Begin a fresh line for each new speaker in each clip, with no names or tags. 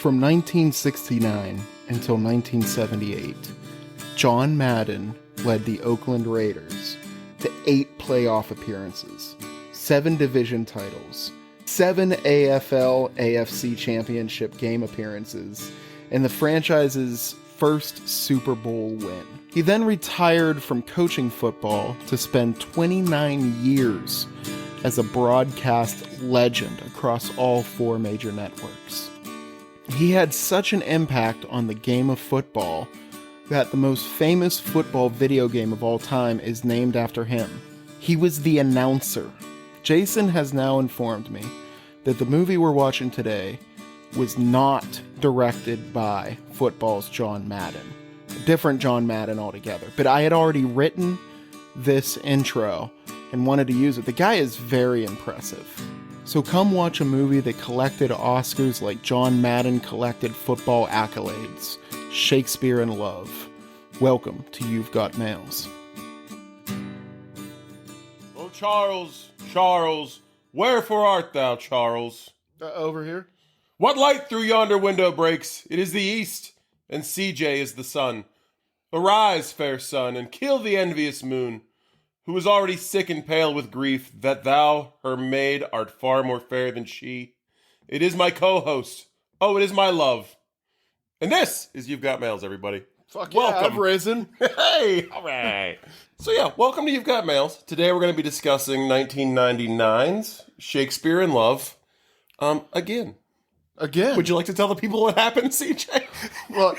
From 1969 until 1978, John Madden led the Oakland Raiders to 8 playoff appearances, 7 division titles, 7 AFL-AFC championship game appearances, and the franchise's first Super Bowl win. He then retired from coaching football to spend 29 years as a broadcast legend across all 4 major networks. He had such an impact on the game of football that the most famous football video game of all time is named after him. He was the announcer. Jason has now informed me that the movie we're watching today was not directed by football's John Madden. A different John Madden altogether. But I had already written this intro and wanted to use it. The guy is very impressive. So come watch a movie that collected Oscars like John Madden collected football accolades. Shakespeare in Love. Welcome to You've Got Mails.
Oh, Charles, wherefore art thou, Charles?
Over here?
What light through yonder window breaks? It is the east, and CJ is the sun. Arise, fair sun, and kill the envious moon, who is already sick and pale with grief, that thou, her maid, art far more fair than she. It is my co-host. Oh, it is my love. And this is You've Got Mails, everybody.
Fuck yeah, welcome. I've risen.
Hey, all right. So yeah, welcome to You've Got Mails. Today we're going to be discussing 1999's Shakespeare in Love. Again. Would you like to tell the people what happened, CJ?
Well,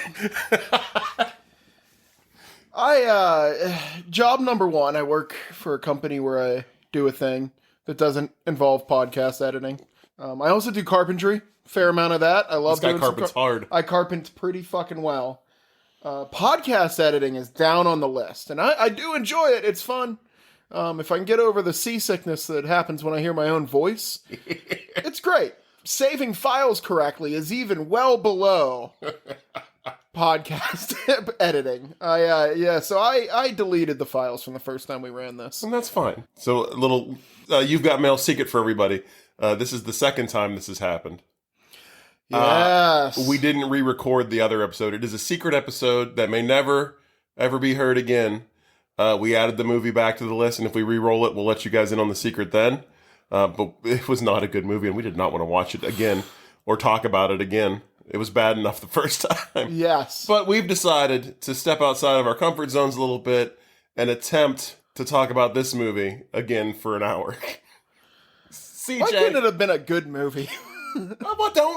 job number 1, I work for a company where I do a thing that doesn't involve podcast editing. I also do carpentry, fair amount of that. I love doing
this guy carpents hard.
I carpent pretty fucking well. Podcast editing is down on the list, and I do enjoy it. It's fun. If I can get over the seasickness that happens when I hear my own voice, it's great. Saving files correctly is even well below podcast editing. So I deleted the files from the first time we ran this.
And that's fine. So a little You've Got Mail secret for everybody. This is the second time this has happened.
Yes.
We didn't re-record the other episode. It is a secret episode that may never, ever be heard again. We added the movie back to the list, and if we re-roll it, we'll let you guys in on the secret then. But it was not a good movie, and we did not want to watch it again or talk about it again. It was bad enough the first time.
Yes.
But we've decided to step outside of our comfort zones a little bit and attempt to talk about this movie again for an hour. CJ.
Why couldn't it have been a good movie?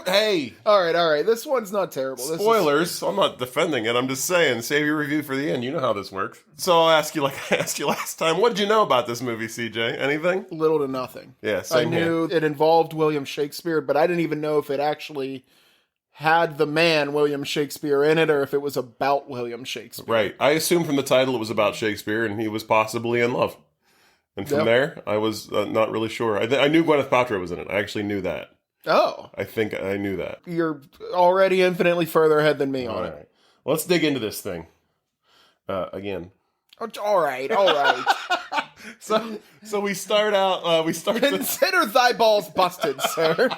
Hey.
All right. This one's not terrible.
Spoilers. I'm not defending it. I'm just saying, save your review for the end. You know how this works. So I'll ask you like I asked you last time. What did you know about this movie, CJ? Anything?
Little to nothing.
Yeah,
I knew it involved William Shakespeare, but I didn't even know if it actually had the man William Shakespeare in it or if it was about William Shakespeare.
Right. I assumed from the title it was about Shakespeare and he was possibly in love. And from there, I was not really sure. I knew Gwyneth Paltrow was in it. I actually knew that.
Oh.
I think I knew that.
You're already infinitely further ahead than me on it.
Right. Well, let's dig into this thing. Again.
All right.
So we start out,
Consider thy balls busted, sir.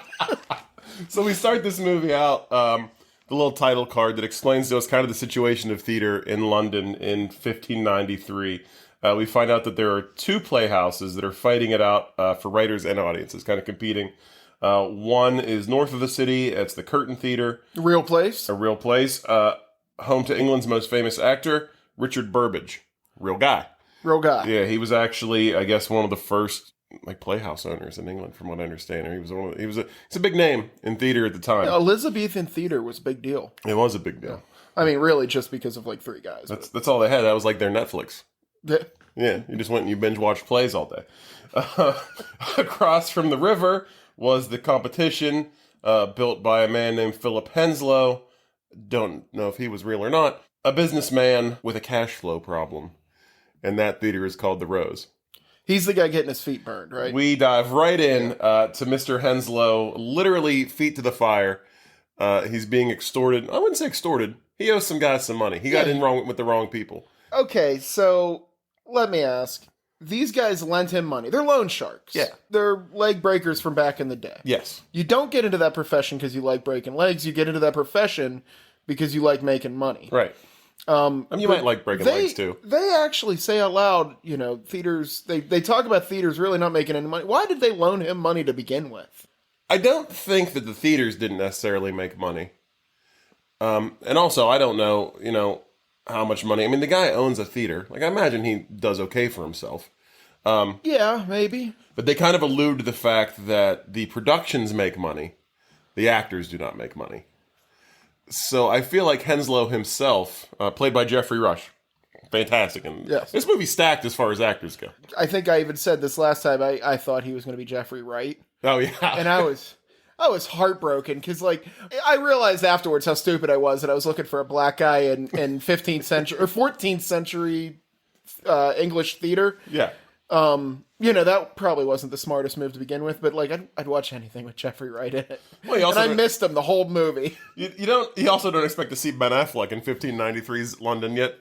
So we start this movie out, the little title card that explains to us kind of the situation of theater in London in 1593. We find out that there are 2 playhouses that are fighting it out for writers and audiences, kind of competing. One is north of the city. It's the Curtain Theater.
A real place.
Home to England's most famous actor, Richard Burbage. Real guy. Yeah, he was actually, I guess, one of the first playhouse owners in England, from what I understand. He's a big name in theater at the time.
Yeah, Elizabethan theater was a big deal.
It was a big deal.
I mean, really, just because of 3 guys.
That's all they had. That was like their Netflix.
Yeah,
you just went and you binge watched plays all day. Across from the river was the competition built by a man named Philip Henslow. Don't know if he was real or not. A businessman with a cash flow problem. And that theater is called The Rose.
He's the guy getting his feet burned, right?
We dive right in to Mr. Henslow, literally feet to the fire. He's being extorted. I wouldn't say extorted. He owes some guys some money. He got in wrong with the wrong people.
Okay, so let me ask. these guys lent him money. They're loan sharks.
Yeah.
They're leg breakers from back in the day.
Yes.
You don't get into that profession because you like breaking legs. You get into that profession because you like making money.
Right. I mean, you might like breaking legs too.
They actually say out loud, theaters, they talk about theaters really not making any money. Why did they loan him money to begin with?
I don't think that the theaters didn't necessarily make money. And also, I don't know, how much money. I mean, the guy owns a theater. Like, I imagine he does okay for himself.
Yeah, maybe.
But they kind of allude to the fact that the productions make money. The actors do not make money. So I feel like Henslow himself, played by Jeffrey Rush, fantastic. And
yes.
This movie's stacked as far as actors go.
I think I even said this last time. I thought he was going to be Jeffrey Wright.
Oh, yeah.
And I was heartbroken because, I realized afterwards how stupid I was, and I was looking for a black guy in 15th century or 14th century English theater.
Yeah.
That probably wasn't the smartest move to begin with, but I'd watch anything with Jeffrey Wright in it. Well, and I missed him the whole movie.
You also don't expect to see Ben Affleck in 1593's London yet.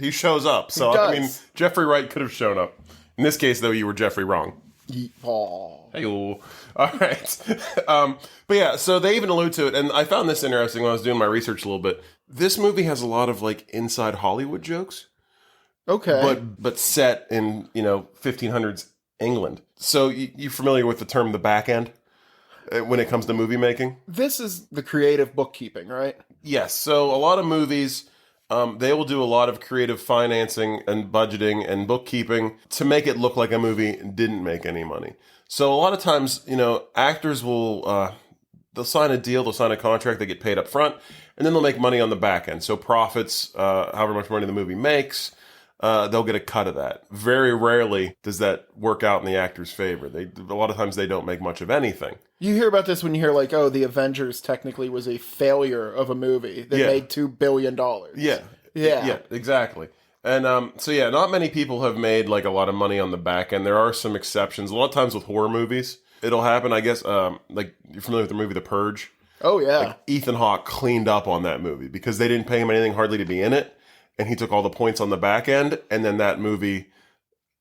He shows up. So I mean, Jeffrey Wright could have shown up. In this case, though, you were Jeffrey wrong. Hey-o. All right. But yeah, so they even allude to it, and I found this interesting when I was doing my research a little bit. This movie has a lot of inside Hollywood jokes.
Okay.
But set in, 1500s England. So you familiar with the term the back end when it comes to movie making?
This is the creative bookkeeping, right?
Yes. So a lot of movies, they will do a lot of creative financing and budgeting and bookkeeping to make it look like a movie didn't make any money. So a lot of times, actors will, they'll sign a deal, they'll sign a contract, they get paid up front, and then they'll make money on the back end. So profits, however much money the movie makes, they'll get a cut of that. Very rarely does that work out in the actor's favor. A lot of times they don't make much of anything.
You hear about this when you hear the Avengers technically was a failure of a movie. They made $2 billion.
Yeah, exactly. And not many people have made a lot of money on the back end. There are some exceptions. A lot of times with horror movies, it'll happen. I guess you're familiar with the movie The Purge.
Oh yeah.
Ethan Hawke cleaned up on that movie because they didn't pay him anything hardly to be in it. And he took all the points on the back end, and then that movie,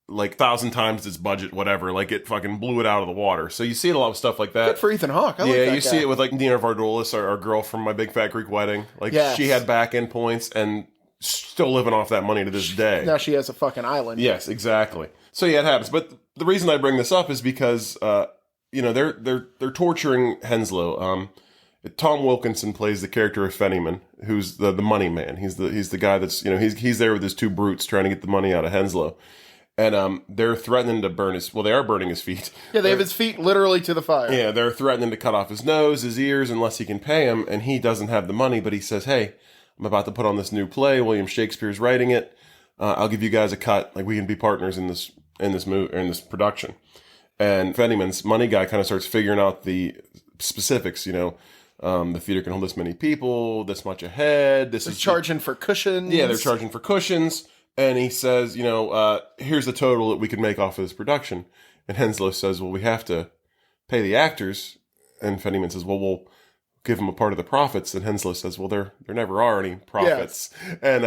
1,000 times its budget, whatever, it fucking blew it out of the water. So you see a lot of stuff like that.
Good for Ethan Hawke. I like that
you
guy.
see it with Nina Vardolis, our girl from My Big Fat Greek Wedding.
Yes.
She had back end points and still living off that money to this day.
Now she has a fucking island.
Yes, exactly. So yeah, it happens. But the reason I bring this up is because they're torturing Henslow. Tom Wilkinson plays the character of Fennyman, who's the money man. He's the guy that's he's there with his two brutes trying to get the money out of Henslow, and they're threatening to burn his. Well, they are burning his feet.
Yeah, they have his feet literally to the fire.
Yeah, they're threatening to cut off his nose, his ears, unless he can pay him, and he doesn't have the money. But he says, "Hey, I'm about to put on this new play. William Shakespeare's writing it. I'll give you guys a cut. We can be partners in this production." And Fennyman's money guy kind of starts figuring out the specifics. The theater can hold this many people, this much a head. They're
charging for cushions.
Yeah, they're charging for cushions. And he says, here's the total that we could make off of this production. And Henslow says, well, we have to pay the actors. And Fennyman says, well, we'll give them a part of the profits. And Henslow says, well, there never are any profits. Yes. And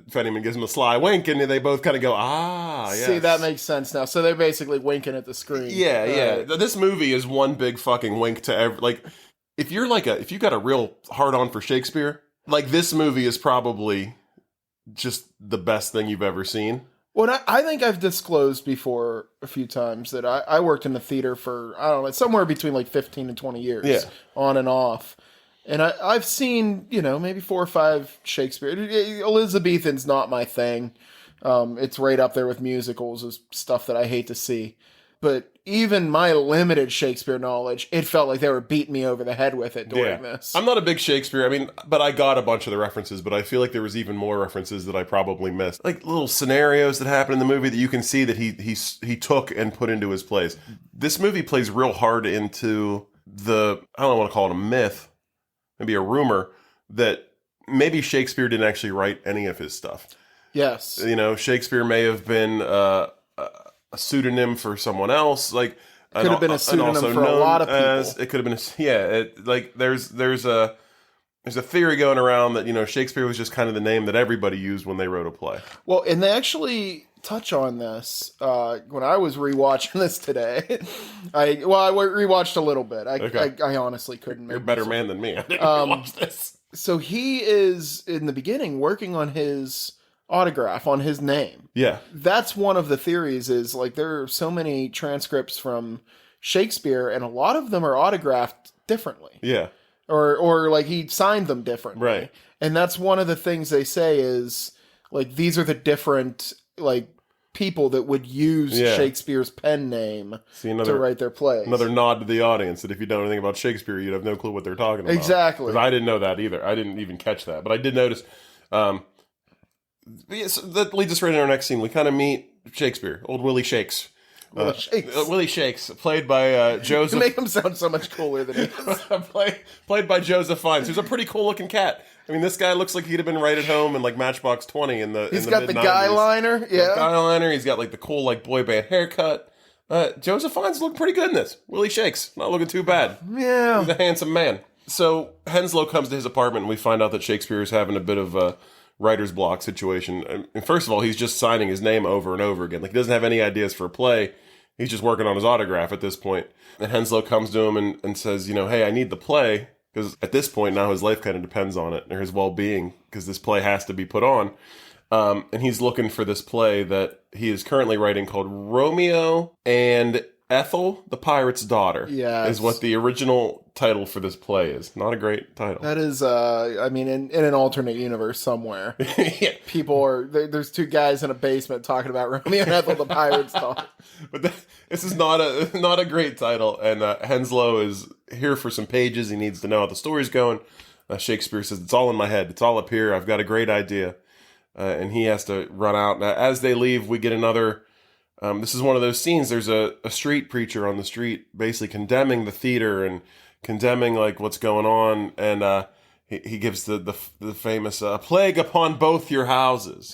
Fennyman gives him a sly wink, and they both kind of go, yes.
See, that makes sense now. So they're basically winking at the screen.
Yeah. This movie is one big fucking wink to every, if you got a real hard on for Shakespeare, this movie is probably just the best thing you've ever seen.
Well, I think I've disclosed before a few times that I worked in the theater for, I don't know, somewhere between 15 and 20 years, on and off. And I've seen, maybe 4 or 5 Shakespeare. Elizabethan's not my thing. It's right up there with musicals, is stuff that I hate to see. But even my limited Shakespeare knowledge, it felt like they were beating me over the head with it during this.
I'm not a big Shakespeare. But I got a bunch of the references, but I feel like there was even more references that I probably missed. Little scenarios that happen in the movie that you can see that he took and put into his plays. This movie plays real hard into I don't want to call it a myth, maybe a rumor, that maybe Shakespeare didn't actually write any of his stuff.
Yes.
Shakespeare may have been a pseudonym for someone else,
could have been a pseudonym for a lot of people.
It could have been, there's there's a theory going around that, Shakespeare was just kind of the name that everybody used when they wrote a play.
Well, and they actually touch on this when I was rewatching this today. I rewatched a little bit. I honestly couldn't.
You're a better man than me. I didn't watch this.
So he is in the beginning working on his autograph on his name.
Yeah,
that's one of the theories. Is like there are so many transcripts from Shakespeare, and a lot of them are autographed differently.
Yeah,
or like he signed them differently.
Right.
And that's one of the things they say is like these are the different like people that would use Shakespeare's pen name to write their plays.
Another nod to the audience that if you don't know anything about Shakespeare, you'd have no clue what they're talking about.
Exactly.
Because I didn't know that either. I didn't even catch that. But I did notice. Yes, that leads us right into our next scene. We kind of meet Shakespeare, old Willie Shakes. Willie Shakes, played by Joseph.
You make him sound so much cooler than he is.
Played by Joseph Fiennes, who's a pretty cool looking cat. I mean, this guy looks like he'd have been right at home in like Matchbox 20 in the
He's got the guy liner, yeah.
Guy liner. He's got like the cool like boy band haircut. Joseph Fiennes looking pretty good in this. Willie Shakes, not looking too bad.
Yeah,
he's a handsome man. So Henslow comes to his apartment, and we find out that Shakespeare is having a bit of a writer's block situation. And first of all, he's just signing his name over and over again. Like he doesn't have any ideas for a play. He's just working on his autograph at this point. And Henslow comes to him and says, hey, I need the play. Because at this point now his life kind of depends on it, or his well-being, because this play has to be put on. And he's looking for this play that he is currently writing called Romeo and Ethel, the Pirate's Daughter.
Yeah,
is what the original title for this play is. Not a great title.
That is, I mean, in an alternate universe somewhere,
yeah.
People are, there's two guys in a basement talking about Romeo and Ethel, the Pirate's Daughter.
But this is not a great title, and Henslow is here for some pages. He needs to know how the story's going. Shakespeare says, it's all in my head. It's all up here. I've got a great idea. And he has to run out. Now, as they leave, we get another... this is one of those scenes. There's a street preacher on the street basically condemning the theater and condemning like what's going on. And he gives the famous plague upon both your houses.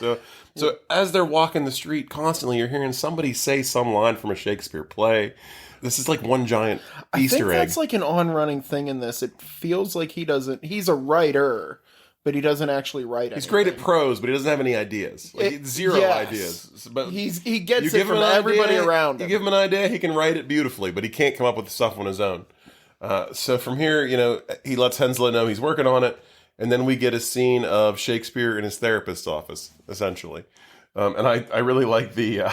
So as they're walking the street constantly, you're hearing somebody say some line from a Shakespeare play. This is like one giant Easter egg.
That's like an on-running thing in this. It feels like he's a writer, but he doesn't actually write anything.
He's great at prose, but he doesn't have any ideas. Zero ideas. But
he gets it from everybody around him.
You give him an idea, he can write it beautifully, but he can't come up with the stuff on his own. So from here, he lets Henslow know he's working on it, and then we get a scene of Shakespeare in his therapist's office, essentially. And I really like the...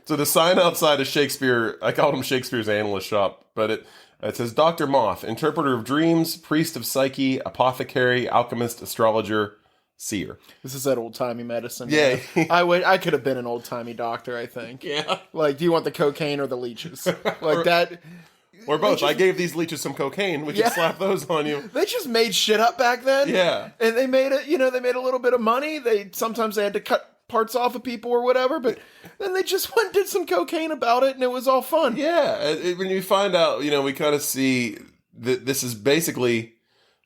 So the sign outside of Shakespeare, I called him Shakespeare's analyst shop, but it says, Dr. Moth, interpreter of dreams, priest of psyche, apothecary, alchemist, astrologer, seer.
This is that old-timey medicine.
Yeah.
I could have been an old-timey doctor, I think.
Yeah.
Like, do you want the cocaine or the leeches? Like that...
Or both. I gave these leeches some cocaine. We can slap those on you.
They just made shit up back then.
Yeah.
And they made it, they made a little bit of money. Sometimes they had to cut parts off of people or whatever, but then they just went and did some cocaine about it, and it was all fun.
Yeah. When you find out, we kind of see that this is basically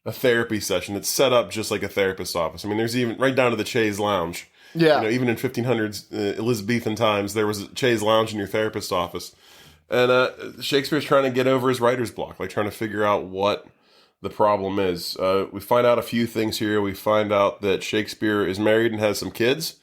a therapy session. It's set up just like a therapist's office. I mean, there's even right down to the chaise lounge.
Yeah.
Even in 1500s Elizabethan times, there was a chaise lounge in your therapist's office. And Shakespeare's trying to get over his writer's block, like trying to figure out what the problem is. We find out a few things here. We find out that Shakespeare is married and has some kids.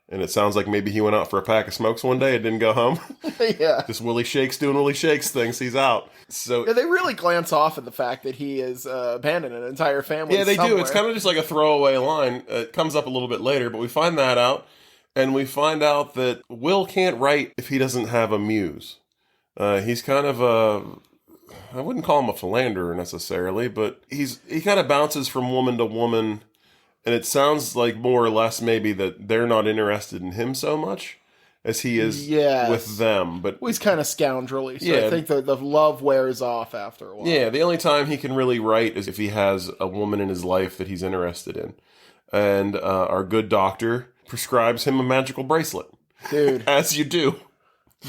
And it sounds like maybe he went out for a pack of smokes one day and didn't go home.
Yeah.
Just Willie Shakes doing Willie Shakes things. He's out. So
yeah, they really glance off at the fact that he is abandoned an entire family.
Yeah, they do. It's kind of just like a throwaway line. It comes up a little bit later, but we find that out. And we find out that Will can't write if he doesn't have a muse. He's kind of I wouldn't call him a philanderer necessarily, but he kind of bounces from woman to woman. And it sounds like more or less maybe that they're not interested in him so much as he is with them. But
he's kind of scoundrelly, so I think the love wears off after a while.
Yeah, the only time he can really write is if he has a woman in his life that he's interested in. And our good doctor prescribes him a magical bracelet.
Dude.
As you do.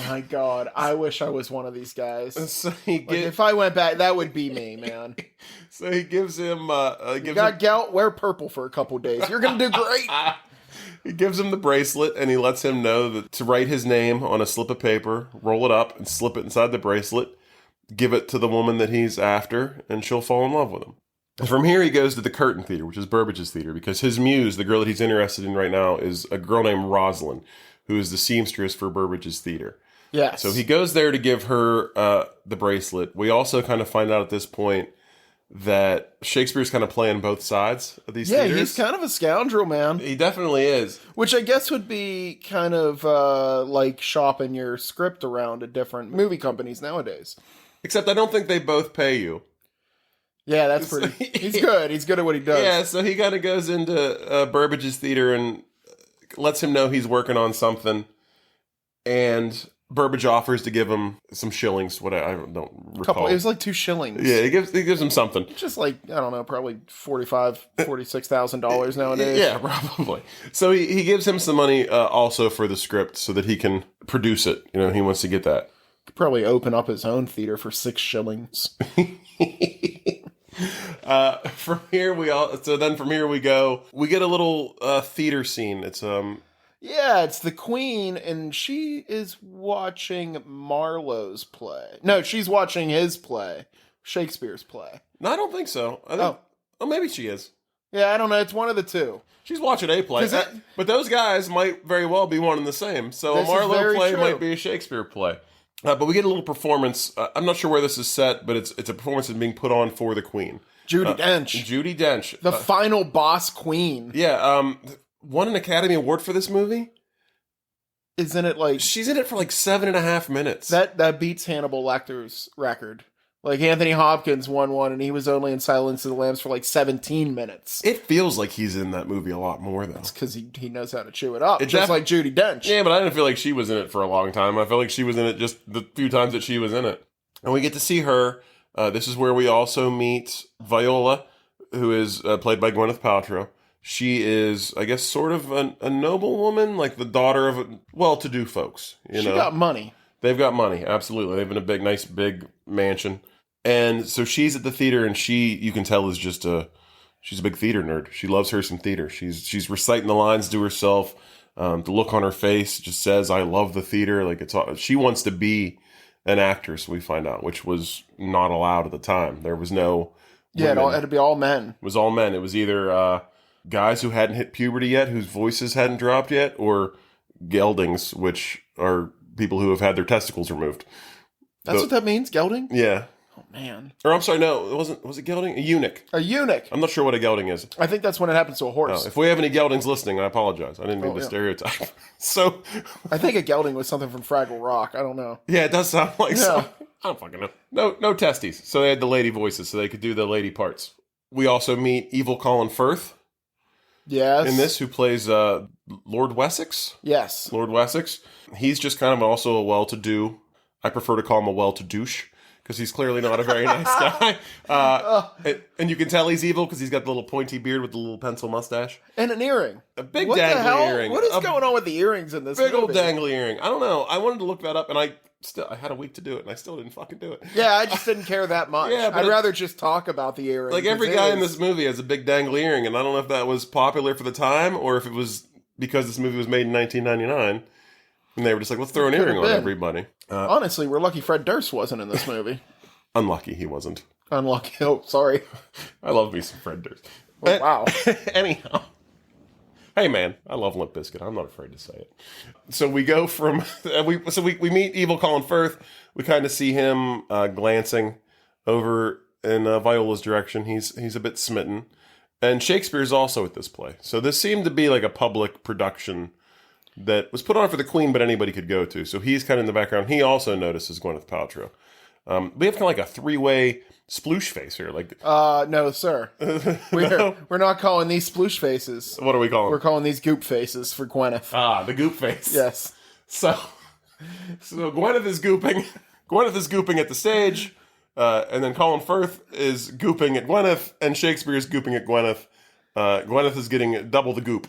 My God, I wish I was one of these guys.
So
if I went back, that would be me, man.
So he gives him...
you got gout? Wear purple for a couple days. You're going to do great.
He gives him the bracelet, and he lets him know that to write his name on a slip of paper, roll it up, and slip it inside the bracelet, give it to the woman that he's after, and she'll fall in love with him. From here, he goes to the Curtain Theater, which is Burbage's theater, because his muse, the girl that he's interested in right now, is a girl named Rosalind, who is the seamstress for Burbage's theater.
Yes.
So he goes there to give her the bracelet. We also kind of find out at this point that Shakespeare's kind of playing both sides of these theaters.
Yeah, he's kind of a scoundrel, man.
He definitely is.
Which I guess would be kind of like shopping your script around at different movie companies nowadays.
Except I don't think they both pay you.
Yeah, that's pretty... He's good. He's good at what he does.
Yeah, so he kind of goes into Burbage's theater and lets him know he's working on something. And Burbage offers to give him some shillings. What I don't recall.
It was like 2 shillings.
Yeah, he gives him something.
Just like, I don't know, probably $46,000 nowadays.
Yeah, probably. So he gives him some money also for the script so that he can produce it. You know, he wants to get that.
Could probably open up his own theater for 6 shillings.
From here we go. We get a little theater scene. It's
Yeah, it's the Queen, and she is watching Marlowe's play. No, she's watching his play, Shakespeare's play.
No, I don't think so. I think, oh, maybe she is.
Yeah, I don't know. It's one of the two.
She's watching a play, but those guys might very well be one and the same. So a Marlowe play might be a Shakespeare play. But we get a little performance. I'm not sure where this is set, but it's a performance that's being put on for the Queen.
Judi Dench.
Judi Dench.
The final boss queen.
Yeah, won an Academy Award for this movie.
Isn't it like...
She's in it for like 7.5 minutes.
That beats Hannibal Lecter's record. Like, Anthony Hopkins won one, and he was only in Silence of the Lambs for like 17 minutes.
It feels like he's in that movie a lot more, though.
It's because he knows how to chew it up. Just like Judi Dench.
Yeah, but I didn't feel like she was in it for a long time. I felt like she was in it just the few times that she was in it. And we get to see her. This is where we also meet Viola, who is played by Gwyneth Paltrow. She is, I guess, sort of a noble woman, like the daughter of well-to-do folks. She
got money.
They've got money, absolutely. They live in a nice big mansion. And so she's at the theater, and you can tell, is just she's a big theater nerd. She loves her some theater. She's reciting the lines to herself. The look on her face just says, "I love the theater." Like she wants to be an actress. We find out, which was not allowed at the time. There was no.
Yeah, it had to be all men.
It was all men. It was either guys who hadn't hit puberty yet, whose voices hadn't dropped yet, or geldings, which are people who have had their testicles removed.
That's what that means, gelding?
Yeah.
Oh, man.
Or I'm sorry, no, it wasn't. Was it gelding? A eunuch.
A eunuch.
I'm not sure what a gelding is.
I think that's when it happens to a horse.
No, if we have any geldings listening, I apologize. I didn't mean to stereotype. So,
I think a gelding was something from Fraggle Rock. I don't know.
Yeah, it does sound like so. I don't fucking know. No testes. So they had the lady voices, so they could do the lady parts. We also meet Evil Colin Firth.
Yes.
In this, who plays Lord Wessex.
Yes.
Lord Wessex. He's just kind of also a well-to-do. I prefer to call him a well-to-douche, because he's clearly not a very nice guy. And you can tell he's evil because he's got the little pointy beard with the little pencil mustache.
And an earring.
A big dangly earring.
What is going on with the earrings in this movie?
Big old dangly earring. I don't know. I wanted to look that up, and I had a week to do it, and I still didn't fucking do it.
Yeah, I just didn't care that much. Yeah, I'd rather just talk about the earring.
Like, every guy in this movie has a big dangly earring, and I don't know if that was popular for the time, or if it was because this movie was made in 1999, and they were just like, let's throw an earring on everybody.
Honestly, we're lucky Fred Durst wasn't in this movie.
Unlucky he wasn't.
Unlucky. Oh, sorry.
I love me some Fred Durst.
Oh, wow.
Anyhow. Hey, man, I love Limp Bizkit. I'm not afraid to say it. So we go from... we meet Evil Colin Firth. We kind of see him glancing over in Viola's direction. He's a bit smitten. And Shakespeare's also at this play. So this seemed to be like a public production that was put on for the Queen, but anybody could go to. So he's kind of in the background. He also notices Gwyneth Paltrow. We have kind of like a three-way sploosh face here. Like,
no, sir. We're not calling these sploosh faces.
What are we calling?
We're calling these goop faces for Gwyneth.
Ah, the goop face.
Yes.
So Gwyneth is gooping. Gwyneth is gooping at the stage, and then Colin Firth is gooping at Gwyneth, and Shakespeare is gooping at Gwyneth. Gwyneth is getting double the goop.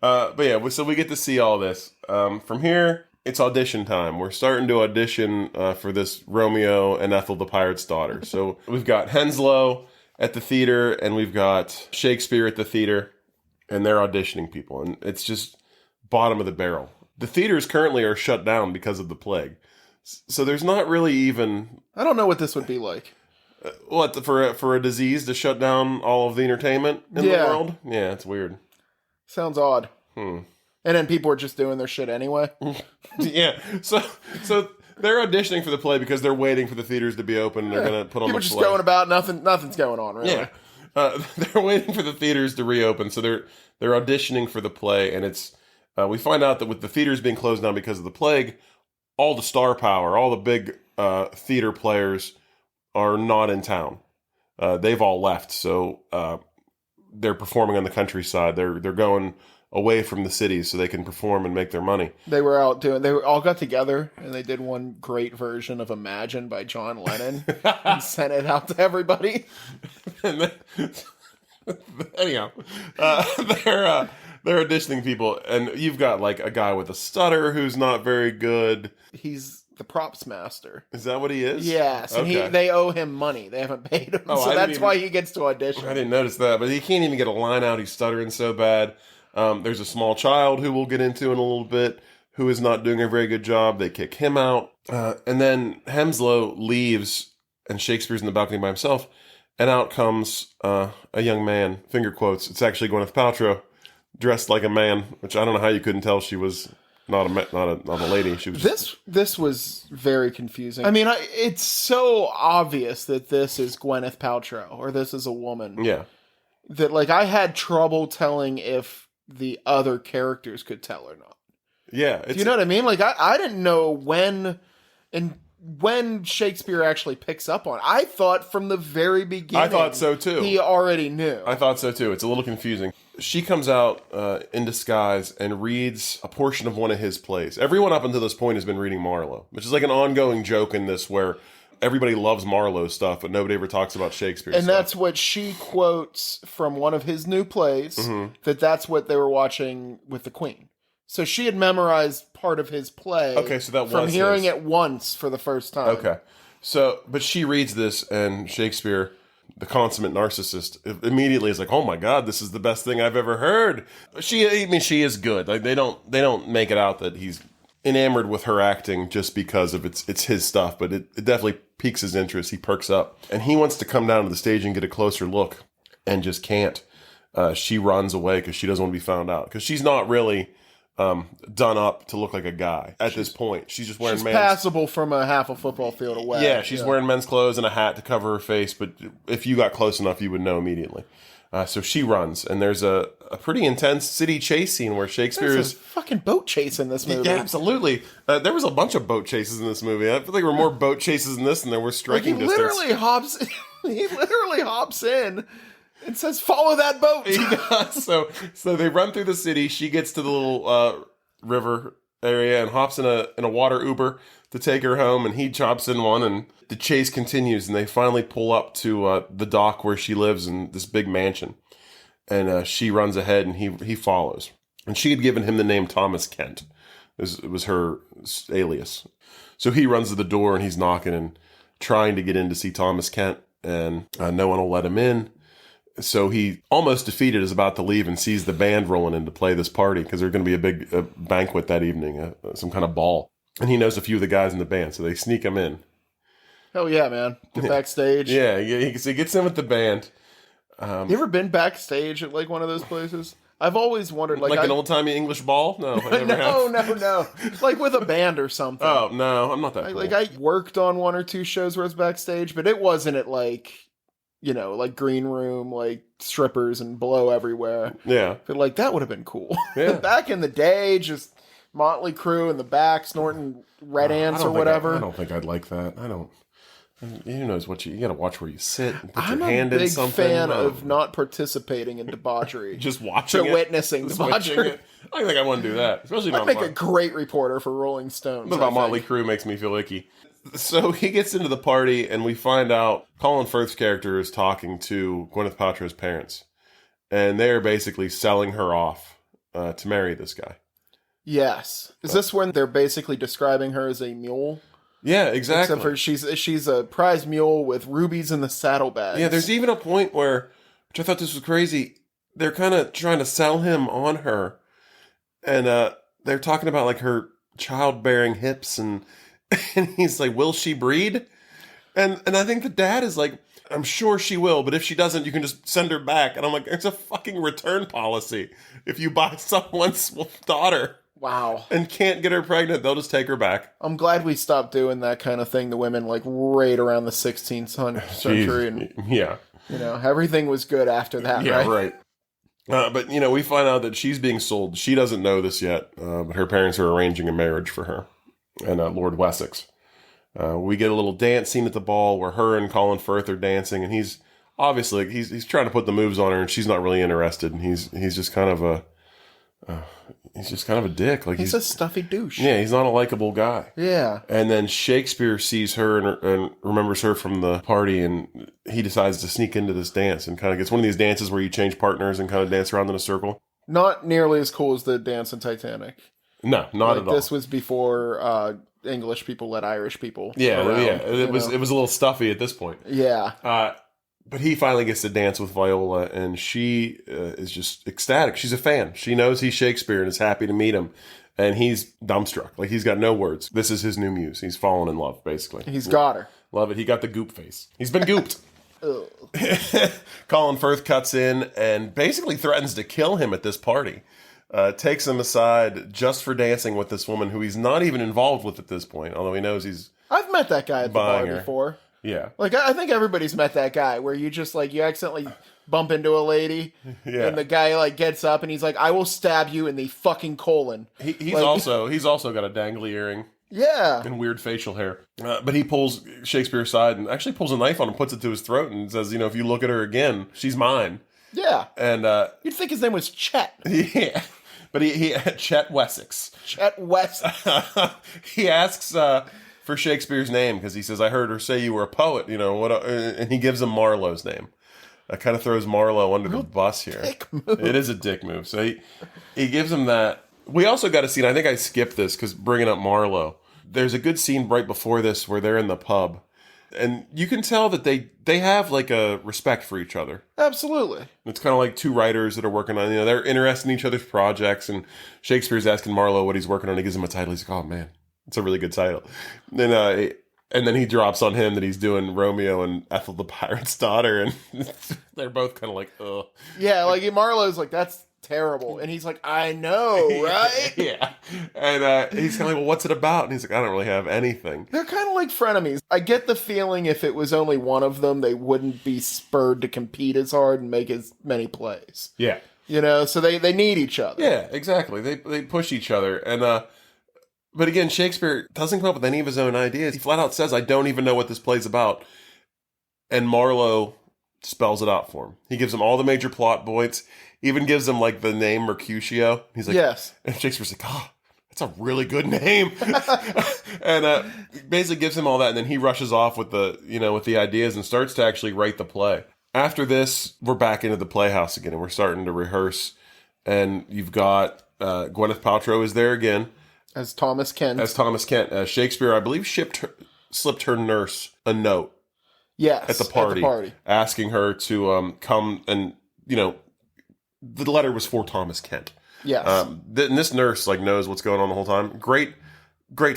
But yeah, so we get to see all this. From here, it's audition time. We're starting to audition for this Romeo and Ethel the Pirate's Daughter. So we've got Henslow at the theater, and we've got Shakespeare at the theater, and they're auditioning people. And it's just bottom of the barrel. The theaters currently are shut down because of the plague. So there's not really even...
I don't know what this would be like.
What, for a disease to shut down all of the entertainment in the world? Yeah, it's weird.
Sounds odd.
Hmm.
And then people are just doing their shit anyway.
Yeah. So they're auditioning for the play because they're waiting for the theaters to be open and they're going to put on the play.
People just going about, nothing's going on, really.
Yeah. They're waiting for the theaters to reopen, so they're auditioning for the play, and it's we find out that with the theaters being closed down because of the plague, all the star power, all the big theater players are not in town. They've all left, so they're performing on the countryside. They're going away from the cities so they can perform and make their money.
They all got together and they did one great version of Imagine by John Lennon and sent it out to everybody.
And then, anyhow, they're auditioning people, and you've got like a guy with a stutter who's not very good.
He's the props master.
Is that what he is?
Yes,
okay.
And they owe him money. They haven't paid him, so that's why he gets to audition.
I didn't notice that, but he can't even get a line out. He's stuttering so bad. There's a small child who we'll get into in a little bit who is not doing a very good job. They kick him out. And then Hemslow leaves and Shakespeare's in the balcony by himself. And out comes a young man, finger quotes. It's actually Gwyneth Paltrow dressed like a man, which I don't know how you couldn't tell she was not a lady. She was
this was very confusing. I mean, it's so obvious that this is Gwyneth Paltrow or this is a woman.
Yeah.
That like I had trouble telling if the other characters could tell or not.
Yeah.
Do you know what I mean? Like, I didn't know when Shakespeare actually picks up on it. I thought from the very beginning.
I thought so, too.
He already knew.
I thought so, too. It's a little confusing. She comes out in disguise and reads a portion of one of his plays. Everyone up until this point has been reading Marlowe, which is like an ongoing joke in this where everybody loves Marlowe's stuff, but nobody ever talks about Shakespeare's
and
stuff.
That's what she quotes from one of his new plays, that's what they were watching with the Queen. So she had memorized part of his play
so that
from
was
hearing it once for the first time.
Okay. So, but she reads this, and Shakespeare, the consummate narcissist, immediately is like, "Oh my God, this is the best thing I've ever heard." She is good. Like they don't make it out that he's enamored with her acting just because of it's his stuff, but it definitely piques his interest. He perks up, and he wants to come down to the stage and get a closer look, and just can't. She runs away because she doesn't want to be found out, because she's not really done up to look like a guy at this point. She's just wearing
she's passable from a half a football field away.
Yeah, she's wearing men's clothes and a hat to cover her face, but if you got close enough, you would know immediately. So she runs, and there's a pretty intense city chase scene where Shakespeare is
a fucking boat chase in this movie.
Yeah, absolutely. There was a bunch of boat chases in this movie. I feel like there were more boat chases in this than there were striking distance.
He literally hops in and says, "Follow that boat."
He does. So they run through the city. She gets to the little river area and hops in a water Uber to take her home, and he chops in one, and the chase continues, and they finally pull up to the dock where she lives in this big mansion, and she runs ahead, and he follows. And she had given him the name Thomas Kent. It was her alias. So he runs to the door, and he's knocking and trying to get in to see Thomas Kent, and no one will let him in. So he, almost defeated, is about to leave and sees the band rolling in to play this party, because there's going to be a big banquet that evening, some kind of ball. And he knows a few of the guys in the band, so they sneak him in.
Hell yeah, man. Get backstage.
Yeah, so he gets in with the band.
You ever been backstage at like one of those places? I've always wondered, like
an old-timey English ball? No, I never have.
No. Like with a band or something.
Oh, no, I'm not that cool.
Like I worked on one or two shows where I was backstage, but it wasn't at like, like green room, like strippers and blow everywhere.
Yeah.
But like that would have been cool.
Yeah.
Back in the day, just Motley Crue in the back snorting Red Ants or whatever.
I don't think I'd like that. I don't. Who knows what you got to watch where you sit and put
I'm
your hand in something.
I'm a big fan of not participating in debauchery.
Just watching it.
Witnessing debauchery.
I don't think I want to do that. Especially
I'd make a great reporter for Rolling Stones.
What about Motley Crue makes me feel icky. So he gets into the party, and we find out Colin Firth's character is talking to Gwyneth Paltrow's parents. And they're basically selling her off to marry this guy.
Yes. Is this when they're basically describing her as a mule?
Yeah, exactly.
Except for she's a prize mule with rubies in the saddlebags.
Yeah, there's even a point where, which I thought this was crazy, they're kind of trying to sell him on her. And they're talking about like her childbearing hips, and he's like, "Will she breed?" And I think the dad is like, I'm sure she will, but if she doesn't, you can just send her back. And I'm like, it's a fucking return policy. If you buy someone's daughter
Wow.
and can't get her pregnant, they'll just take her back.
I'm glad we stopped doing that kind of thing to women like right around the 16th century. And,
yeah.
you know, everything was good after that,
Yeah,
right?
But, you know, we find out that she's being sold. She doesn't know this yet, but her parents are arranging a marriage for her and Lord Wessex. We get a little dance scene at the ball where her and Colin Firth are dancing, and he's obviously he's trying to put the moves on her, and she's not really interested. And he's just kind of a dick. Like
he's a stuffy douche.
Yeah, he's not a likable guy.
Yeah.
And then Shakespeare sees her and remembers her from the party, and he decides to sneak into this dance and kind of gets one of these dances where you change partners and kind of dance around in a circle.
Not nearly as cool as the dance in Titanic.
No, not at all.
This was before English people let Irish people.
Yeah,
around,
yeah. It was a little stuffy at this point.
Yeah.
But he finally gets to dance with Viola, and she is just ecstatic. She's a fan. She knows he's Shakespeare and is happy to meet him. And he's dumbstruck. Like, he's got no words. This is his new muse. He's fallen in love, basically.
He's got her.
Love it. He got the goop face. He's been gooped. Colin Firth cuts in and basically threatens to kill him at this party. Takes him aside just for dancing with this woman who he's not even involved with at this point, although he knows he's
I've met that guy at the bar
her.
before.
Yeah.
Like, I think everybody's met that guy where you just, like, you accidentally bump into a lady, and the guy, like, gets up and he's like, I will stab you in the fucking colon.
He's
like,
also got a dangly earring.
Yeah.
And weird facial hair. But he pulls Shakespeare aside and actually pulls a knife on him, puts it to his throat, and says, you know, if you look at her again, she's mine.
Yeah.
And
you'd think his name was Chet.
Yeah. But he Chet Wessex.
Chet Wessex.
He asks for Shakespeare's name because he says, I heard her say you were a poet, you know, and he gives him Marlowe's name. That kind of throws Marlowe under the bus here.
Dick move.
It is a dick move. So he gives him that. We also got a scene, I think I skipped this because bringing up Marlowe. There's a good scene right before this where they're in the pub. And you can tell that they have like a respect for each other.
Absolutely.
It's kind of like two writers that are working on, you know, they're interested in each other's projects. And Shakespeare's asking Marlowe what he's working on. He gives him a title. He's like, oh man, it's a really good title. And then he drops on him that he's doing Romeo and Ethel the Pirate's Daughter. And they're both kind of like, ugh.
Yeah, like Marlowe's like, that's terrible. And he's like, I know, right?
Yeah. And he's kind of like, well, what's it about? And he's like, I don't really have anything.
They're kind of like frenemies. I get the feeling if it was only one of them, they wouldn't be spurred to compete as hard and make as many plays.
Yeah.
You know, so they need each other.
Yeah, exactly. They push each other. And but again, Shakespeare doesn't come up with any of his own ideas. He flat out says, I don't even know what this play's about. And Marlowe spells it out for him. He gives him all the major plot points, even gives him like the name Mercutio. He's like,
yes.
And Shakespeare's like, oh, that's a really good name. And basically gives him all that. And then he rushes off with the ideas and starts to actually write the play. After this, we're back into the playhouse again and we're starting to rehearse. And you've got Gwyneth Paltrow is there again.
As Thomas Kent.
Shakespeare, I believe, slipped her nurse a note.
Yes.
At the party. Asking her to come and, you know, the letter was for Thomas Kent.
Yes.
And this nurse, like, knows what's going on the whole time. Great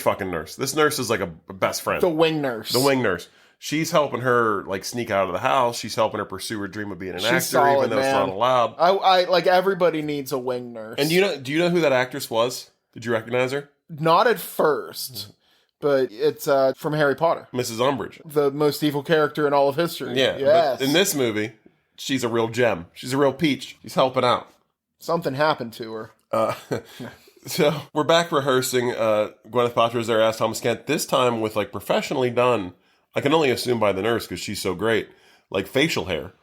fucking nurse. This nurse is like a best friend.
The wing nurse. She's helping her, like, sneak out of the house. She's helping her pursue her dream of being an actor, solid,
even though it's not allowed.
I like, everybody needs a wing nurse.
And do you know who that actress was? Did you recognize her?
Not at first, but it's from Harry Potter.
Mrs. Umbridge.
The most evil character in all of history.
Yeah.
Yes.
But in this movie, she's a real gem. She's a real peach. She's helping out.
Something happened to her.
So we're back rehearsing. Gwyneth Paltrow's there, asked Thomas Kent, this time with like professionally done, I can only assume by the nurse because she's so great, like facial hair.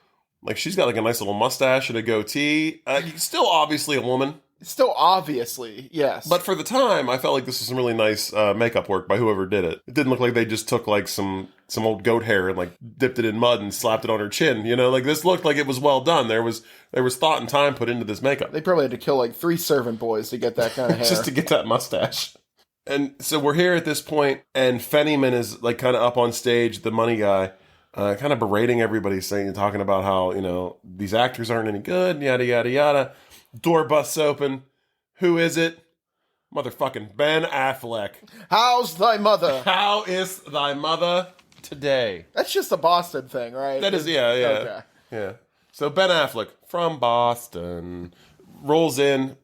Like she's got like a nice little mustache and a goatee. Still obviously a woman.
Still obviously, yes.
But for the time, I felt like this was some really nice makeup work by whoever did it. It didn't look like they just took like some old goat hair and like dipped it in mud and slapped it on her chin. You know, like this looked like it was well done. There was thought and time put into this makeup.
They probably had to kill like 3 servant boys to get that kind of hair.
Just to get that mustache. And so we're here at this point, and Fennyman is like kind of up on stage, the money guy, kind of berating everybody, talking about how, you know, these actors aren't any good, yada, yada, yada. Door busts open. Who is it? Motherfucking Ben Affleck.
How's thy mother?
How is thy mother? today.
That's just a Boston thing, right?
That is, yeah.
Okay.
Yeah. So Ben Affleck from Boston rolls in,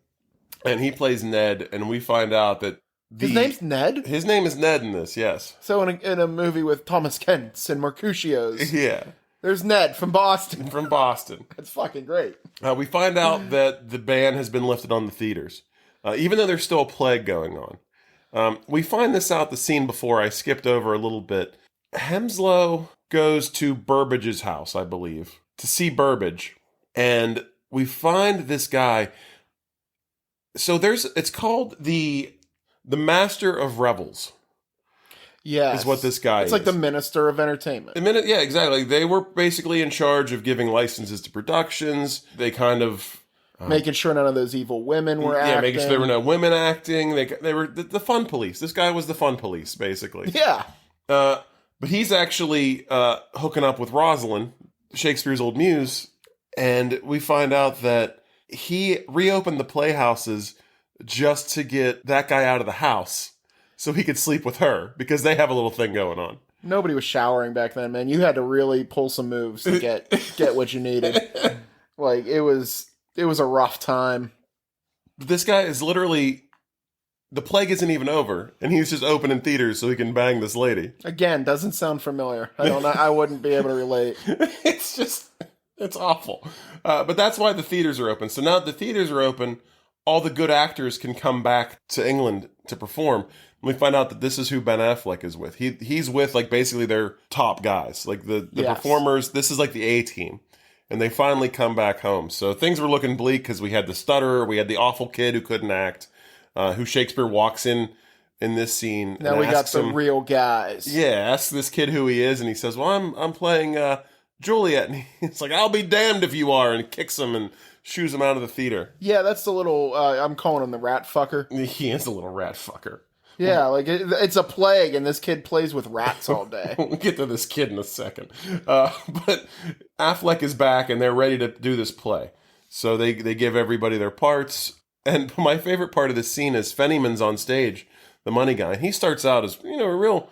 and he plays Ned, and we find out that
His name's Ned?
His name is Ned in this, yes.
So in a movie with Thomas Kent and Mercutio's,
Yeah.
there's Ned from Boston.
From Boston.
That's fucking great.
We find out that the ban has been lifted on the theaters, even though there's still a plague going on. We find this out the scene before. I skipped over a little bit. Hemslow goes to Burbage's house, I believe, to see Burbage. And we find this guy. So it's called the Master of Revels.
Yes.
Is what this guy is.
It's like the Minister of Entertainment.
Yeah, exactly. They were basically in charge of giving licenses to productions. They kind of...
making sure none of those evil women were acting.
Yeah, making sure there were no women acting. They were the fun police. This guy was the fun police, basically.
Yeah.
But he's actually hooking up with Rosalind, Shakespeare's old muse, and we find out that he reopened the playhouses just to get that guy out of the house so he could sleep with her, because they have a little thing going on.
Nobody was showering back then, man. You had to really pull some moves to get what you needed. Like, it was a rough time.
This guy is literally... The plague isn't even over, and he's just opening theaters so he can bang this lady.
Again, doesn't sound familiar. I wouldn't be able to relate.
It's awful. But that's why the theaters are open. So now that the theaters are open, all the good actors can come back to England to perform. And we find out that this is who Ben Affleck is with. He's with, like, basically their top guys. Like, the
Yes.
performers, this is like the A-team. And they finally come back home. So things were looking bleak because we had the stutterer, we had the awful kid who couldn't act, who Shakespeare walks in this scene.
Now we got the real guys.
Yeah, asks this kid who he is, and he says, well, I'm playing Juliet. And he's like, I'll be damned if you are, and kicks him and shoos him out of the theater.
Yeah, that's the little, I'm calling him the rat fucker.
He is a little rat fucker.
Yeah, like, it's a plague, and this kid plays with rats all day.
We'll get to this kid in a second. But Affleck is back, and they're ready to do this play. So they give everybody their parts. And my favorite part of this scene is Fennyman's on stage, the money guy. And he starts out as, a real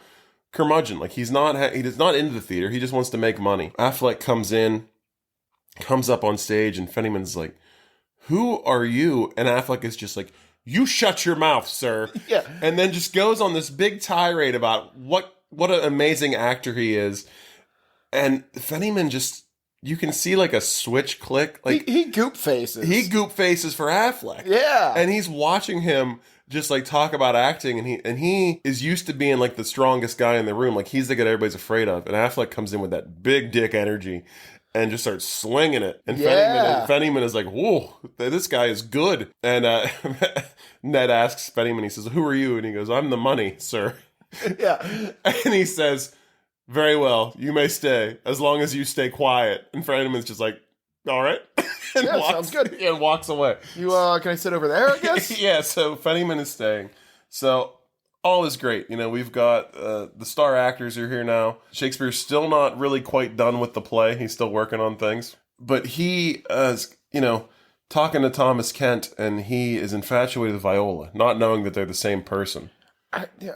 curmudgeon. Like, he's not into the theater. He just wants to make money. Affleck comes up on stage, and Fennyman's like, who are you? And Affleck is just like, you shut your mouth, sir.
Yeah.
And then just goes on this big tirade about what an amazing actor he is. And Fennyman just, you can see like a switch click. Like
he goop faces.
He goop faces for Affleck.
Yeah.
And he's watching him just like talk about acting, and he is used to being like the strongest guy in the room. Like, he's the guy everybody's afraid of. And Affleck comes in with that big dick energy and just starts slinging it. And Fennyman is like, whoa, this guy is good. And Ned asks Fennyman, he says, who are you? And he goes, I'm the money, sir.
Yeah.
And he says, very well, you may stay, as long as you stay quiet. And Fennyman's just like, all right. And
yeah, sounds good.
And walks away.
You, can I sit over there, I guess?
Yeah, so Fennyman is staying. So all is great. We've got the star actors are here now. Shakespeare's still not really quite done with the play. He's still working on things. But he is, talking to Thomas Kent, and he is infatuated with Viola, not knowing that they're the same person.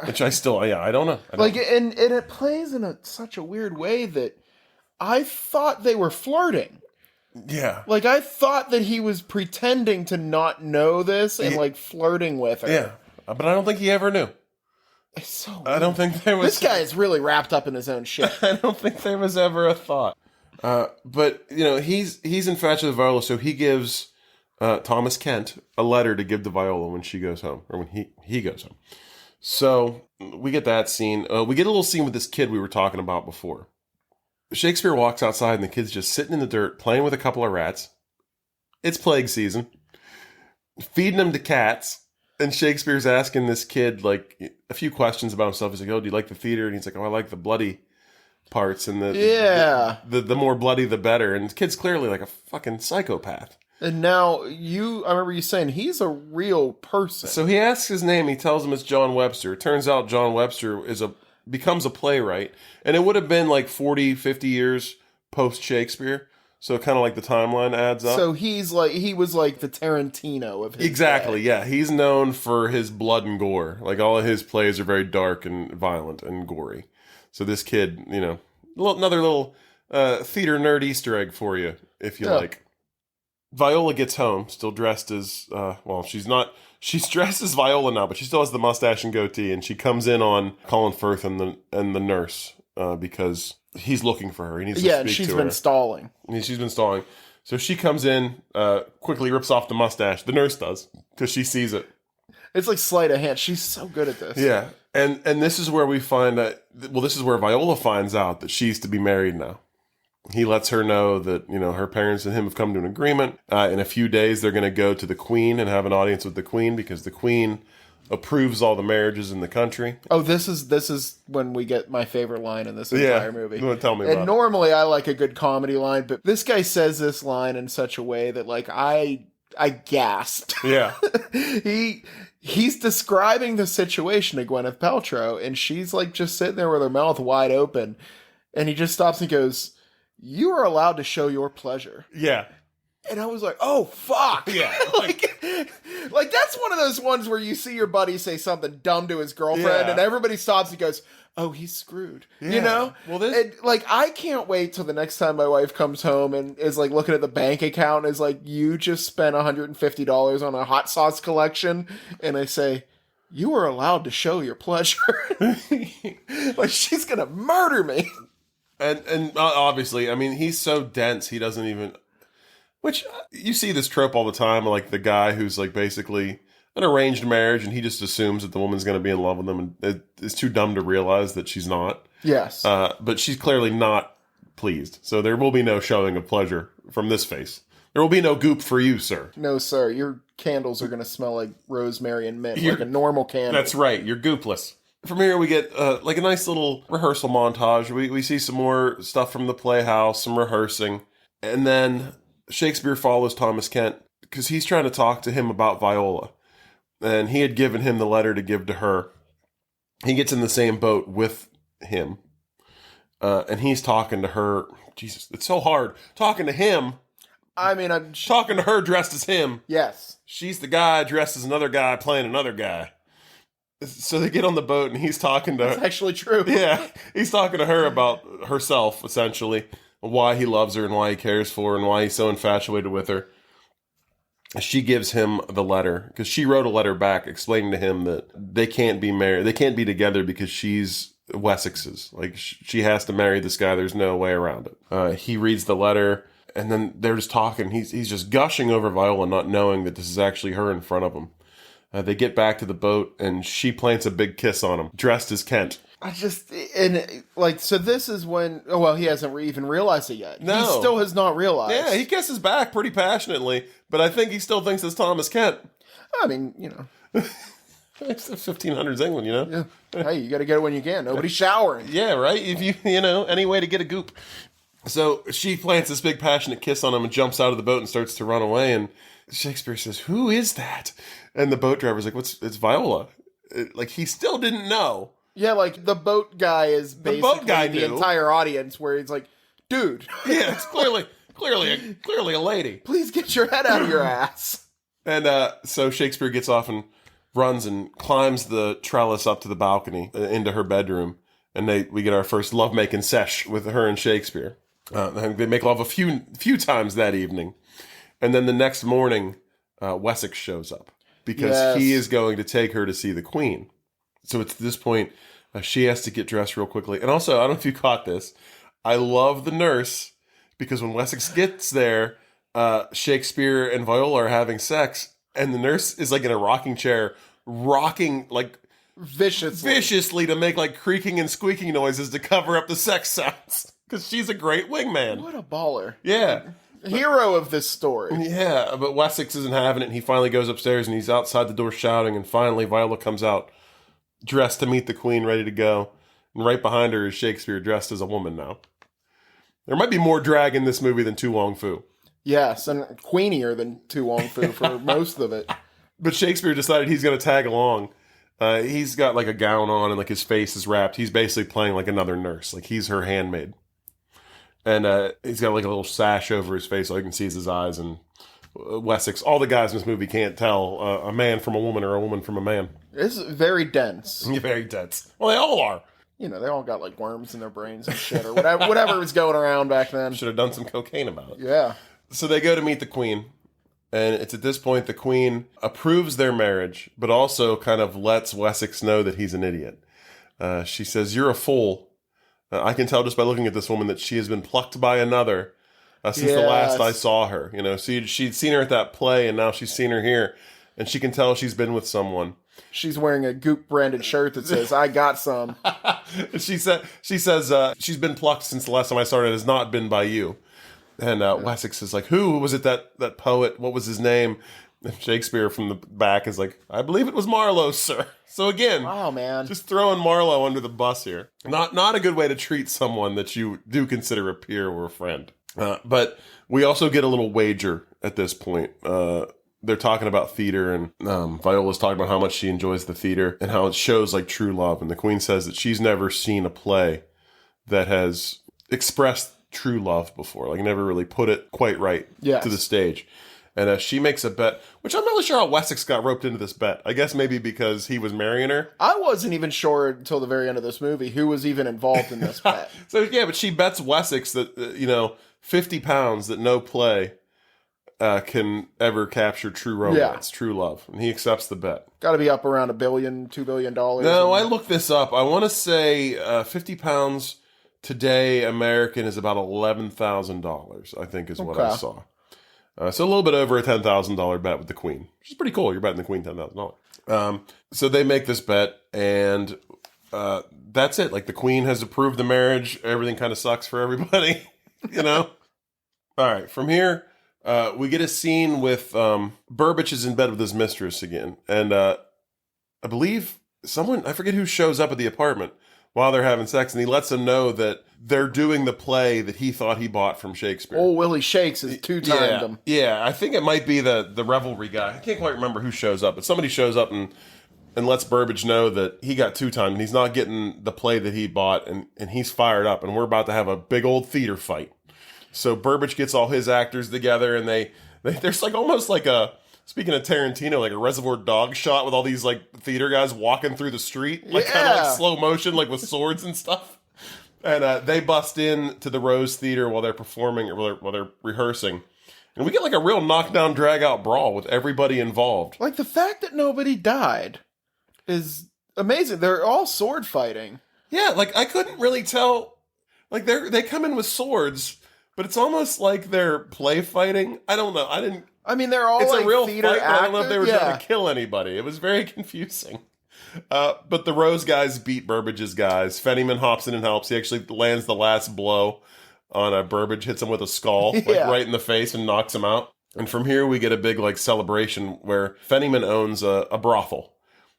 Which I don't know.
And it plays in such a weird way that I thought they were flirting.
Yeah.
Like, I thought that he was pretending to not know this and, like, flirting with her.
Yeah. But I don't think he ever knew.
It's so weird.
I don't think there was...
This guy is really wrapped up in his own shit.
I don't think there was ever a thought. But, he's infatuated with Viola, so he gives Thomas Kent a letter to give to Viola when she goes home, or when he goes home. So we get that scene. We get a little scene with this kid we were talking about before. Shakespeare walks outside, and the kid's just sitting in the dirt, playing with a couple of rats. It's plague season. Feeding them to cats. And Shakespeare's asking this kid, like, a few questions about himself. He's like, oh, do you like the theater? And he's like, oh, I like the bloody parts. And the more bloody, the better. And the kid's clearly like a fucking psychopath.
And now, I remember you saying he's a real person.
So he asks his name. He tells him it's John Webster. It turns out John Webster becomes a playwright. And it would have been like 40, 50 years post-Shakespeare. So kind of like the timeline adds up.
So he was like the Tarantino of his
Exactly,
day.
yeah. He's known for his blood and gore. Like, all of his plays are very dark and violent and gory. So this kid, another little theater nerd Easter egg for you, if you like. Viola gets home, still dressed as, she's dressed as Viola now, but she still has the mustache and goatee, and she comes in on Colin Firth and the nurse, because he's looking for her. He needs to speak to her.
Yeah, she's been stalling.
She's been stalling. So she comes in, quickly rips off the mustache. The nurse does, because she sees it.
It's like sleight of hand. She's so good at this.
Yeah, and this is where we find that, this is where Viola finds out that she's to be married now. He lets her know that, her parents and him have come to an agreement. In a few days, they're going to go to the Queen and have an audience with the Queen, because the Queen approves all the marriages in the country.
Oh, this is when we get my favorite line in this entire movie.
You want to tell me about it?
And normally I like a good comedy line, but this guy says this line in such a way that, like, I gasped.
Yeah.
He's describing the situation to Gwyneth Paltrow, and she's, like, just sitting there with her mouth wide open, and he just stops and goes, "You are allowed to show your pleasure."
Yeah.
And I was like, oh, fuck.
Yeah.
like that's one of those ones where you see your buddy say something dumb to his girlfriend, and everybody stops and goes, oh, he's screwed.
Yeah.
You know?
Well,
and, like, I can't wait till the next time my wife comes home and is, like, looking at the bank account and is like, you just spent $150 on a hot sauce collection. And I say, you are allowed to show your pleasure. Like, she's going to murder me.
And obviously, I mean, he's so dense, he doesn't even... Which, you see this trope all the time, like the guy who's, like, basically an arranged marriage, and he just assumes that the woman's going to be in love with him, and is too dumb to realize that she's not.
Yes.
But she's clearly not pleased. So there will be no showing of pleasure from this face. There will be no goop for you, sir.
No, sir. Your candles are going to smell like rosemary and mint, like a normal candle.
That's right. You're goopless. From here, we get like a nice little rehearsal montage. We see some more stuff from the playhouse, some rehearsing. And then Shakespeare follows Thomas Kent because he's trying to talk to him about Viola. And he had given him the letter to give to her. He gets in the same boat with him. And he's talking to her. Jesus, it's so hard. Talking to him.
I mean, I'm...
Talking to her dressed as him.
Yes.
She's the guy dressed as another guy playing another guy. So they get on the boat and he's talking to her.
That's actually true.
Yeah. He's talking to her about herself, essentially. Why he loves her and why he cares for her and why he's so infatuated with her. She gives him the letter because she wrote a letter back explaining to him that they can't be married. They can't be together because she's Wessex's. Like, she has to marry this guy. There's no way around it. He reads the letter and then they're just talking. He's just gushing over Viola, not knowing that this is actually her in front of him. They get back to the boat and she plants a big kiss on him, dressed as Kent.
So this is when, he hasn't even realized it yet.
No.
He still has not realized.
Yeah, he kisses back pretty passionately, but I think he still thinks it's Thomas Kent.
I mean,
It's the 1500s England,
Yeah. Hey, you got to get it when you can. Nobody's showering.
Yeah, right? If you any way to get a goop. So she plants this big passionate kiss on him and jumps out of the boat and starts to run away. And Shakespeare says, "Who is that?" And the boat driver's like, it's Viola. Like, he still didn't know.
Yeah, like, the boat guy is basically the entire audience where he's like, dude.
Yeah, it's clearly a lady.
Please get your head out of your ass.
And so Shakespeare gets off and runs and climbs the trellis up to the balcony into her bedroom. And we get our first lovemaking sesh with her and Shakespeare. They make love a few times that evening. And then the next morning, Wessex shows up because he is going to take her to see the Queen. So it's at this point, she has to get dressed real quickly. And also, I don't know if you caught this, I love the nurse because when Wessex gets there, Shakespeare and Viola are having sex, and the nurse is like in a rocking chair, rocking like viciously to make like creaking and squeaking noises to cover up the sex sounds because she's a great wingman.
What a baller.
Yeah.
Hero of this story.
Yeah, but Wessex isn't having it, and he finally goes upstairs, and he's outside the door shouting, and finally Viola comes out, dressed to meet the Queen, ready to go, and right behind her is Shakespeare, dressed as a woman now. There might be more drag in this movie than Tu Wong Fu.
Yes, and queenier than Tu Wong Fu for most of it.
But Shakespeare decided he's going to tag along. He's got like a gown on, and like his face is wrapped. He's basically playing like another nurse, like he's her handmaid. And he's got like a little sash over his face so you can see his eyes. And Wessex, all the guys in this movie can't tell a man from a woman or a woman from a man.
It's very dense.
Very dense. Well, they all are.
You know, they all got like worms in their brains and shit, or whatever was going around back then.
Should have done some cocaine about it.
Yeah.
So they go to meet the queen, and it's at this point the queen approves their marriage, but also kind of lets Wessex know that he's an idiot. She says, "You're a fool. I can tell just by looking at this woman that she has been plucked by another since the last I saw her. You know, so she'd seen her at that play, and now she's seen her here, and she can tell she's been with someone."
She's wearing a Goop branded shirt that says, "I got some."
She says she's been plucked since the last time I saw her. It has not been by you. And Wessex is like, "Who was it? That poet? What was his name?" And Shakespeare from the back is like, "I believe it was Marlowe, sir." So again,
wow, man,
just throwing Marlowe under the bus here. Not a good way to treat someone that you do consider a peer or a friend. But we also get a little wager at this point. They're talking about theater, and Viola's talking about how much she enjoys the theater and how it shows like true love. And the queen says that she's never seen a play that has expressed true love before, like never really put it quite right to the stage. And she makes a bet, which I'm not really sure how Wessex got roped into this bet. I guess maybe because he was marrying her.
I wasn't even sure until the very end of this movie who was even involved in this bet.
So yeah, but she bets Wessex that, £50 that no play can ever capture true romance, true love. And he accepts the bet. Got
to be up around $1 billion, $2 billion.
No, I looked this up. I want to say £50 today American is about $11,000, I think is what I saw. So a little bit over a $10,000 bet with the queen, which is pretty cool. You're betting the queen $10,000. So they make this bet, and that's it. Like, the queen has approved the marriage. Everything kind of sucks for everybody, All right, from here, we get a scene with Burbage is in bed with his mistress again. And I believe I forget who shows up at the apartment while they're having sex, and he lets them know that they're doing the play that he thought he bought from Shakespeare.
Old Willie Shakes is two-timed him.
Yeah, I think it might be the revelry guy. I can't quite remember who shows up, but somebody shows up and lets Burbage know that he got two-timed, and he's not getting the play that he bought, and he's fired up, and we're about to have a big old theater fight. So Burbage gets all his actors together, and there's like almost like speaking of Tarantino, like a Reservoir Dogs shot with all these like theater guys walking through the street, like kind of like slow motion, like with swords and stuff. And they bust in to the Rose Theater while they're performing, or while they're rehearsing. And we get like a real knockdown, drag-out brawl with everybody involved.
Like, the fact that nobody died is amazing. They're all sword fighting.
Yeah, like I couldn't really tell. Like they come in with swords, but it's almost like they're play fighting. I don't know. I mean, they're all like a real theater fight. I don't know if they were trying to kill anybody. It was very confusing. But the Rose guys beat Burbage's guys. Fennyman hops in and helps. He actually lands the last blow on Burbage, hits him with a skull, like right in the face, and knocks him out. And from here, we get a big like celebration where Fennyman owns a brothel,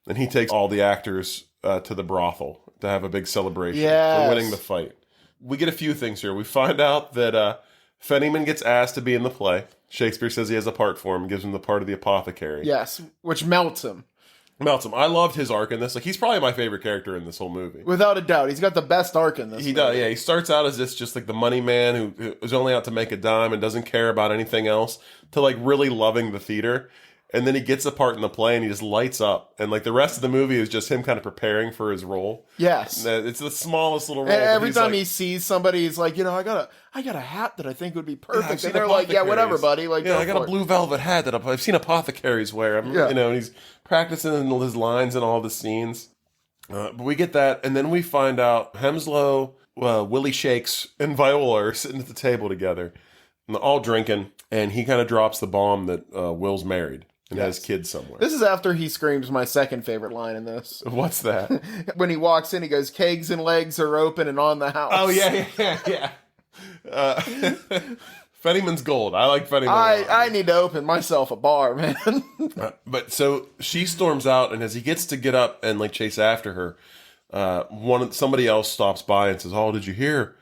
and he takes all the actors to the brothel to have a big celebration for winning the fight. We get a few things here. We find out that Fennyman gets asked to be in the play. Shakespeare says he has a part for him, gives him the part of the apothecary.
Yes, which melts him.
I loved his arc in this. Like, he's probably my favorite character in this whole movie.
Without a doubt. He's got the best arc in this movie.
He does, yeah. He starts out as this just like the money man who is only out to make a dime and doesn't care about anything else, to like really loving the theater. And then he gets a part in the play and he just lights up. And like the rest of the movie is just him kind of preparing for his role.
Yes.
It's the smallest little role.
And every time he sees somebody, he's like, I got a hat that I think would be perfect. And they're like, yeah, whatever, buddy. Like,
I got a blue velvet hat that I've seen apothecaries wear. And he's practicing his lines in all the scenes. But we get that. And then we find out Hemslow, Willie Shakes, and Viola are sitting at the table together. And they're all drinking. And he kind of drops the bomb that Will's married. And has kids somewhere.
This is after he screams my second favorite line in this.
What's that?
When he walks in, he goes, "Kegs and legs are open and on the house."
Oh, yeah. Fennyman's gold. I like Fennyman.
I need to open myself a bar, man.
But so she storms out, and as he gets to get up and like chase after her, somebody else stops by and says, "Oh, did you hear?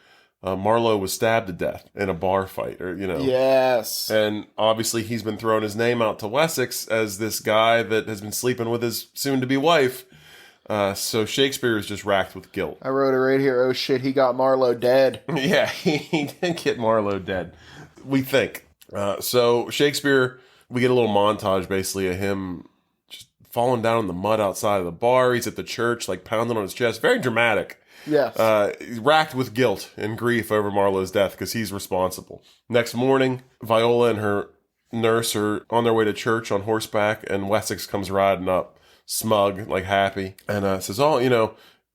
Marlowe was stabbed to death in a bar fight,"
Yes.
And obviously he's been throwing his name out to Wessex as this guy that has been sleeping with his soon-to-be wife. So Shakespeare is just racked with guilt.
I wrote it right here. Oh shit, he got Marlowe dead.
Yeah, he did get Marlowe dead, we think. So Shakespeare, we get a little montage basically of him just falling down in the mud outside of the bar. He's at the church, like pounding on his chest. Very dramatic.
Yes.
Racked with guilt and grief over Marlowe's death because he's responsible. Next morning, Viola and her nurse are on their way to church on horseback, and Wessex comes riding up, smug, like happy, and says,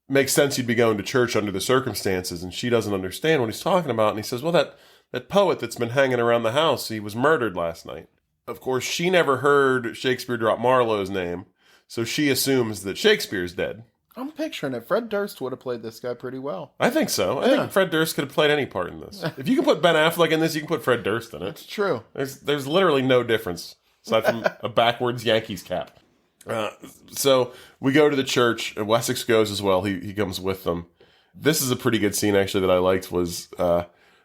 makes sense you'd be going to church under the circumstances. And she doesn't understand what he's talking about. And he says, well, that poet that's been hanging around the house, he was murdered last night. Of course, she never heard Shakespeare drop Marlowe's name, so she assumes that Shakespeare's dead.
I'm picturing it. Fred Durst would have played this guy pretty well.
I think so. I think Fred Durst could have played any part in this. If you can put Ben Affleck in this, you can put Fred Durst in it.
It's true.
There's literally no difference, aside from a backwards Yankees cap. So we go to the church, and Wessex goes as well. He comes with them. This is a pretty good scene, actually, that I liked, was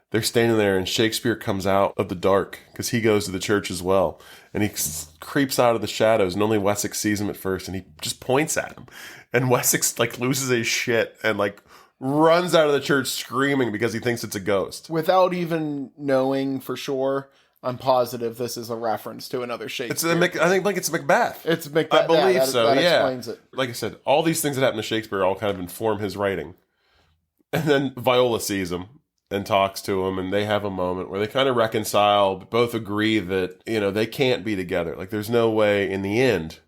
they're standing there, and Shakespeare comes out of the dark, because he goes to the church as well. And he creeps out of the shadows, and only Wessex sees him at first, and he just points at him. And Wessex, loses his shit, and, runs out of the church screaming because he thinks it's a ghost.
Without even knowing for sure, I'm positive this is a reference to another Shakespeare.
I think it's Macbeth.
It's Macbeth.
I believe so,
that
yeah.
explains it.
Like I said, all these things that happen to Shakespeare all kind of inform his writing. And then Viola sees him and talks to him, and they have a moment where they kind of reconcile, but both agree that, they can't be together. There's no way in the end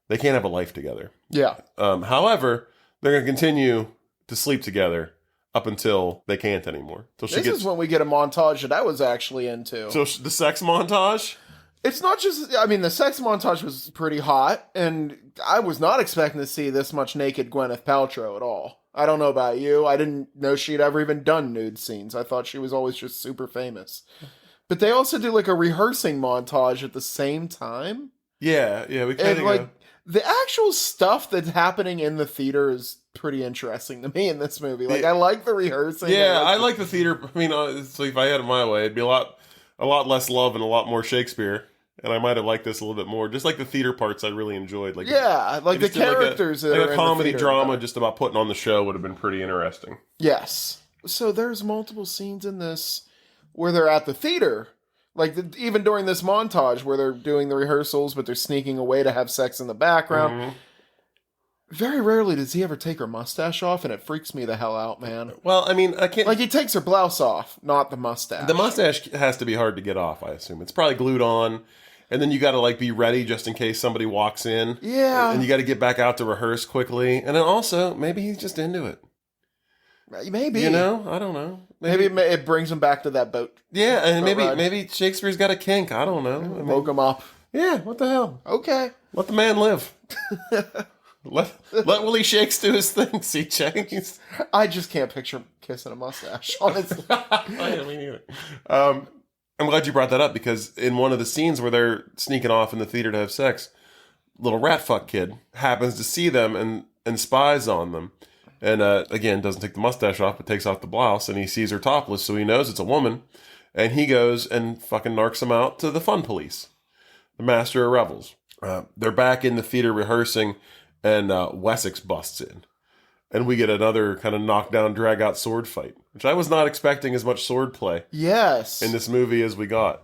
they can't have a life together.
Yeah.
However, they're going to continue to sleep together up until they can't anymore. This is
when we get a montage that I was actually into.
So the sex montage?
It's not just, the sex montage was pretty hot, and I was not expecting to see this much naked Gwyneth Paltrow at all. I don't know about you. I didn't know she'd ever even done nude scenes. I thought she was always just super famous. But they also do a rehearsing montage at the same time.
Yeah, we kind of
the actual stuff that's happening in the theater is pretty interesting to me in this movie. I like the rehearsing.
Yeah, I like the theater. So if I had it my way, it'd be a lot less love and a lot more Shakespeare. And I might have liked this a little bit more. Just the theater parts I really enjoyed. The characters. A comedy drama just about putting on the show would have been pretty interesting.
Yes. So there's multiple scenes in this where they're at the theater. Even during this montage where they're doing the rehearsals, but they're sneaking away to have sex in the background. Mm-hmm. Very rarely does he ever take her mustache off, and it freaks me the hell out, man.
Well, I can't...
he takes her blouse off, not the mustache.
The mustache has to be hard to get off, I assume. It's probably glued on, and then you got to, be ready just in case somebody walks in.
Yeah.
And you got to get back out to rehearse quickly. And then also, maybe he's just into it.
Maybe.
I don't know.
Maybe it brings him back to that boat.
Yeah, and maybe Shakespeare's got a kink. I don't know.
Woke him up.
Yeah, what the hell?
Okay.
Let the man live. Let Willie Shakes do his thing, CJ.
I just can't picture him kissing a mustache, honestly.
Me neither. I'm glad you brought that up, because in one of the scenes where they're sneaking off in the theater to have sex, little rat fuck kid happens to see them and spies on them. And again, doesn't take the mustache off, but takes off the blouse, and he sees her topless, so he knows it's a woman. And he goes and fucking narcs them out to the fun police, the master of revels. They're back in the theater rehearsing, and Wessex busts in. And we get another kind of knockdown, drag-out sword fight, which I was not expecting as much sword play.
Yes.
In this movie as we got.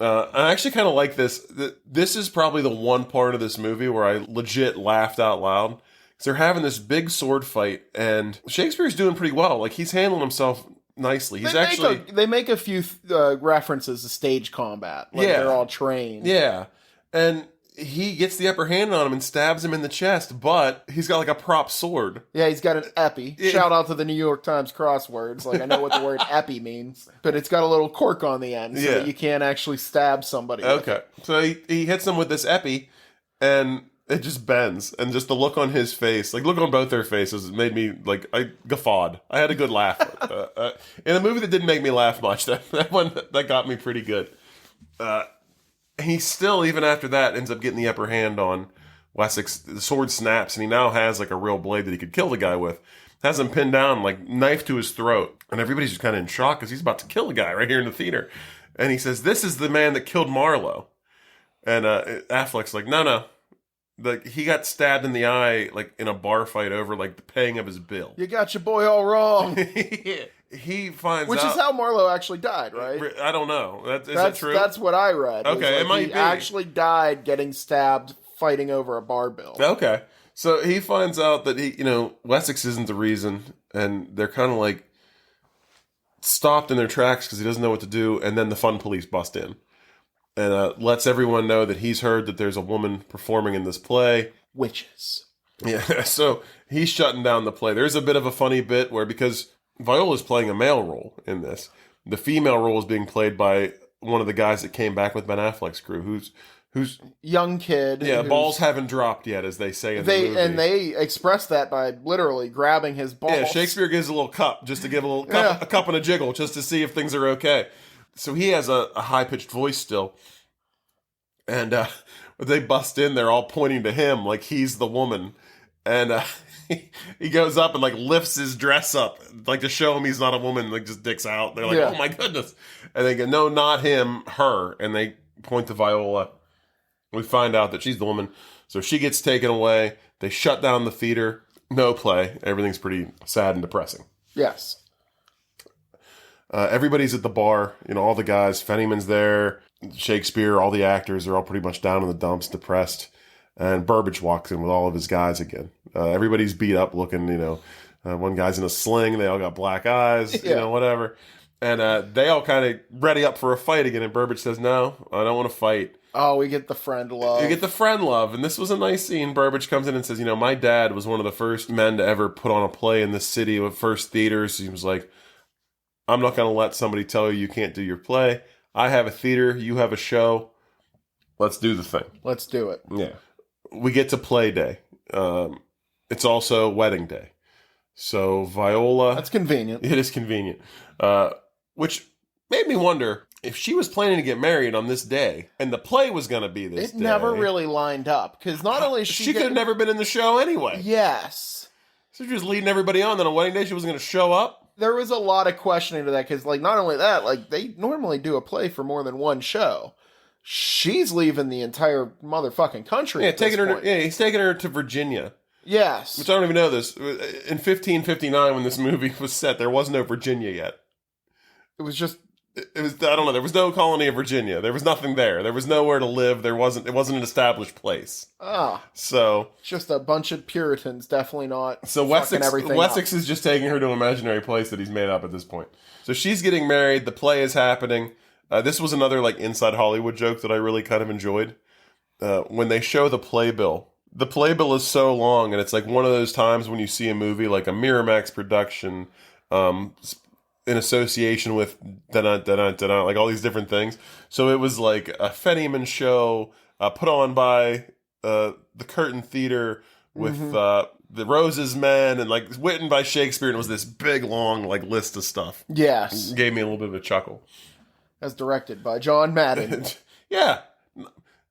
I actually kind of like this. This is probably the one part of this movie where I legit laughed out loud. They're having this big sword fight, and Shakespeare's doing pretty well. He's handling himself nicely.
They make a few references to stage combat. They're all trained.
Yeah. And he gets the upper hand on him and stabs him in the chest, but he's got a prop sword.
Yeah, he's got an epi. Shout out to the New York Times crosswords. I know what the word epi means, but it's got a little cork on the end so that you can't actually stab somebody.
Okay. So he hits him with this epi, and it just bends, and just the look on his face, look on both their faces, it made me, I guffawed. I had a good laugh. In a movie that didn't make me laugh much, that got me pretty good. He still, even after that, ends up getting the upper hand on Wessex. The sword snaps, and he now has, a real blade that he could kill the guy with. Has him pinned down, knife to his throat. And everybody's just kind of in shock, because he's about to kill the guy right here in the theater. And he says, "This is the man that killed Marlowe." And Affleck's no. He got stabbed in the eye, in a bar fight over, the paying of his bill.
You got your boy all wrong.
He finds
Which is how Marlowe actually died, right?
I don't know. Is that true?
That's what I read.
Okay, it might
be. He actually died getting stabbed fighting over a bar bill.
Okay. So he finds out that Wessex isn't the reason, and they're kind of like stopped in their tracks because he doesn't know what to do. And then the fun police bust in and lets everyone know that he's heard that there's a woman performing in this play.
Witches.
Yeah, so he's shutting down the play. There's a bit of a funny bit where, because Viola's playing a male role in this, the female role is being played by one of the guys that came back with Ben Affleck's crew, who's
young kid.
Yeah, balls haven't dropped yet, as they say in the movie.
And they express that by literally grabbing his balls.
Yeah, Shakespeare gives a little cup, just to give a cup and a jiggle, just to see if things are okay. So he has a high-pitched voice still. And when they bust in, they're all pointing to him like he's the woman. And he goes up and like lifts his dress up, like to show him he's not a woman, like just dicks out. They're like, oh my goodness. And they go, no, not him, her. And they point to Viola. We find out that she's the woman. So she gets taken away. They shut down the theater. No play. Everything's pretty sad and depressing.
Yes.
Everybody's at the bar. All the guys. Fennyman's there. Shakespeare, all the actors are all pretty much down in the dumps, depressed. And Burbage walks in with all of his guys again. Everybody's beat up looking, one guy's in a sling. They all got black eyes, whatever. And they all kind of ready up for a fight again. And Burbage says, no, I don't want to fight.
Oh, we get the friend love.
You get the friend love. And this was a nice scene. Burbage comes in and says, my dad was one of the first men to ever put on a play in this city with first theaters. He was like, I'm not going to let somebody tell you can't do your play. I have a theater. You have a show. Let's do the thing.
Let's do it.
Yeah. We get to play day. It's also wedding day. So Viola...
That's convenient.
It is convenient. Which made me wonder, if she was planning to get married on this day, and the play was going to be this day...
It never really lined up, because not only...
She could have never been in the show anyway.
Yes.
So she was leading everybody on, then on wedding day she wasn't going to show up?
There was a lot of questioning to that, because not only that, they normally do a play for more than one show. She's leaving the entire motherfucking country.
Yeah, he's taking her to Virginia.
Yes.
Which I don't even know this. In 1559, when this movie was set, there was no Virginia yet.
It was just...
It was, I don't know, there was no colony of Virginia. There was nothing there. There was nowhere to live. It wasn't an established place. So...
Just a bunch of Puritans, definitely not.
So Wessex is just taking her to an imaginary place that he's made up at this point. So she's getting married. The play is happening. This was another inside Hollywood joke that I really kind of enjoyed. When they show the playbill. The playbill is so long, and it's one of those times when you see a movie like a Miramax production, in association with all these different things. So it was like a Fennyman show put on by the Curtain Theater with the Roses Men, and written by Shakespeare, and it was this big long list of stuff.
Yes.
It gave me a little bit of a chuckle.
As directed by John Madden.
Yeah.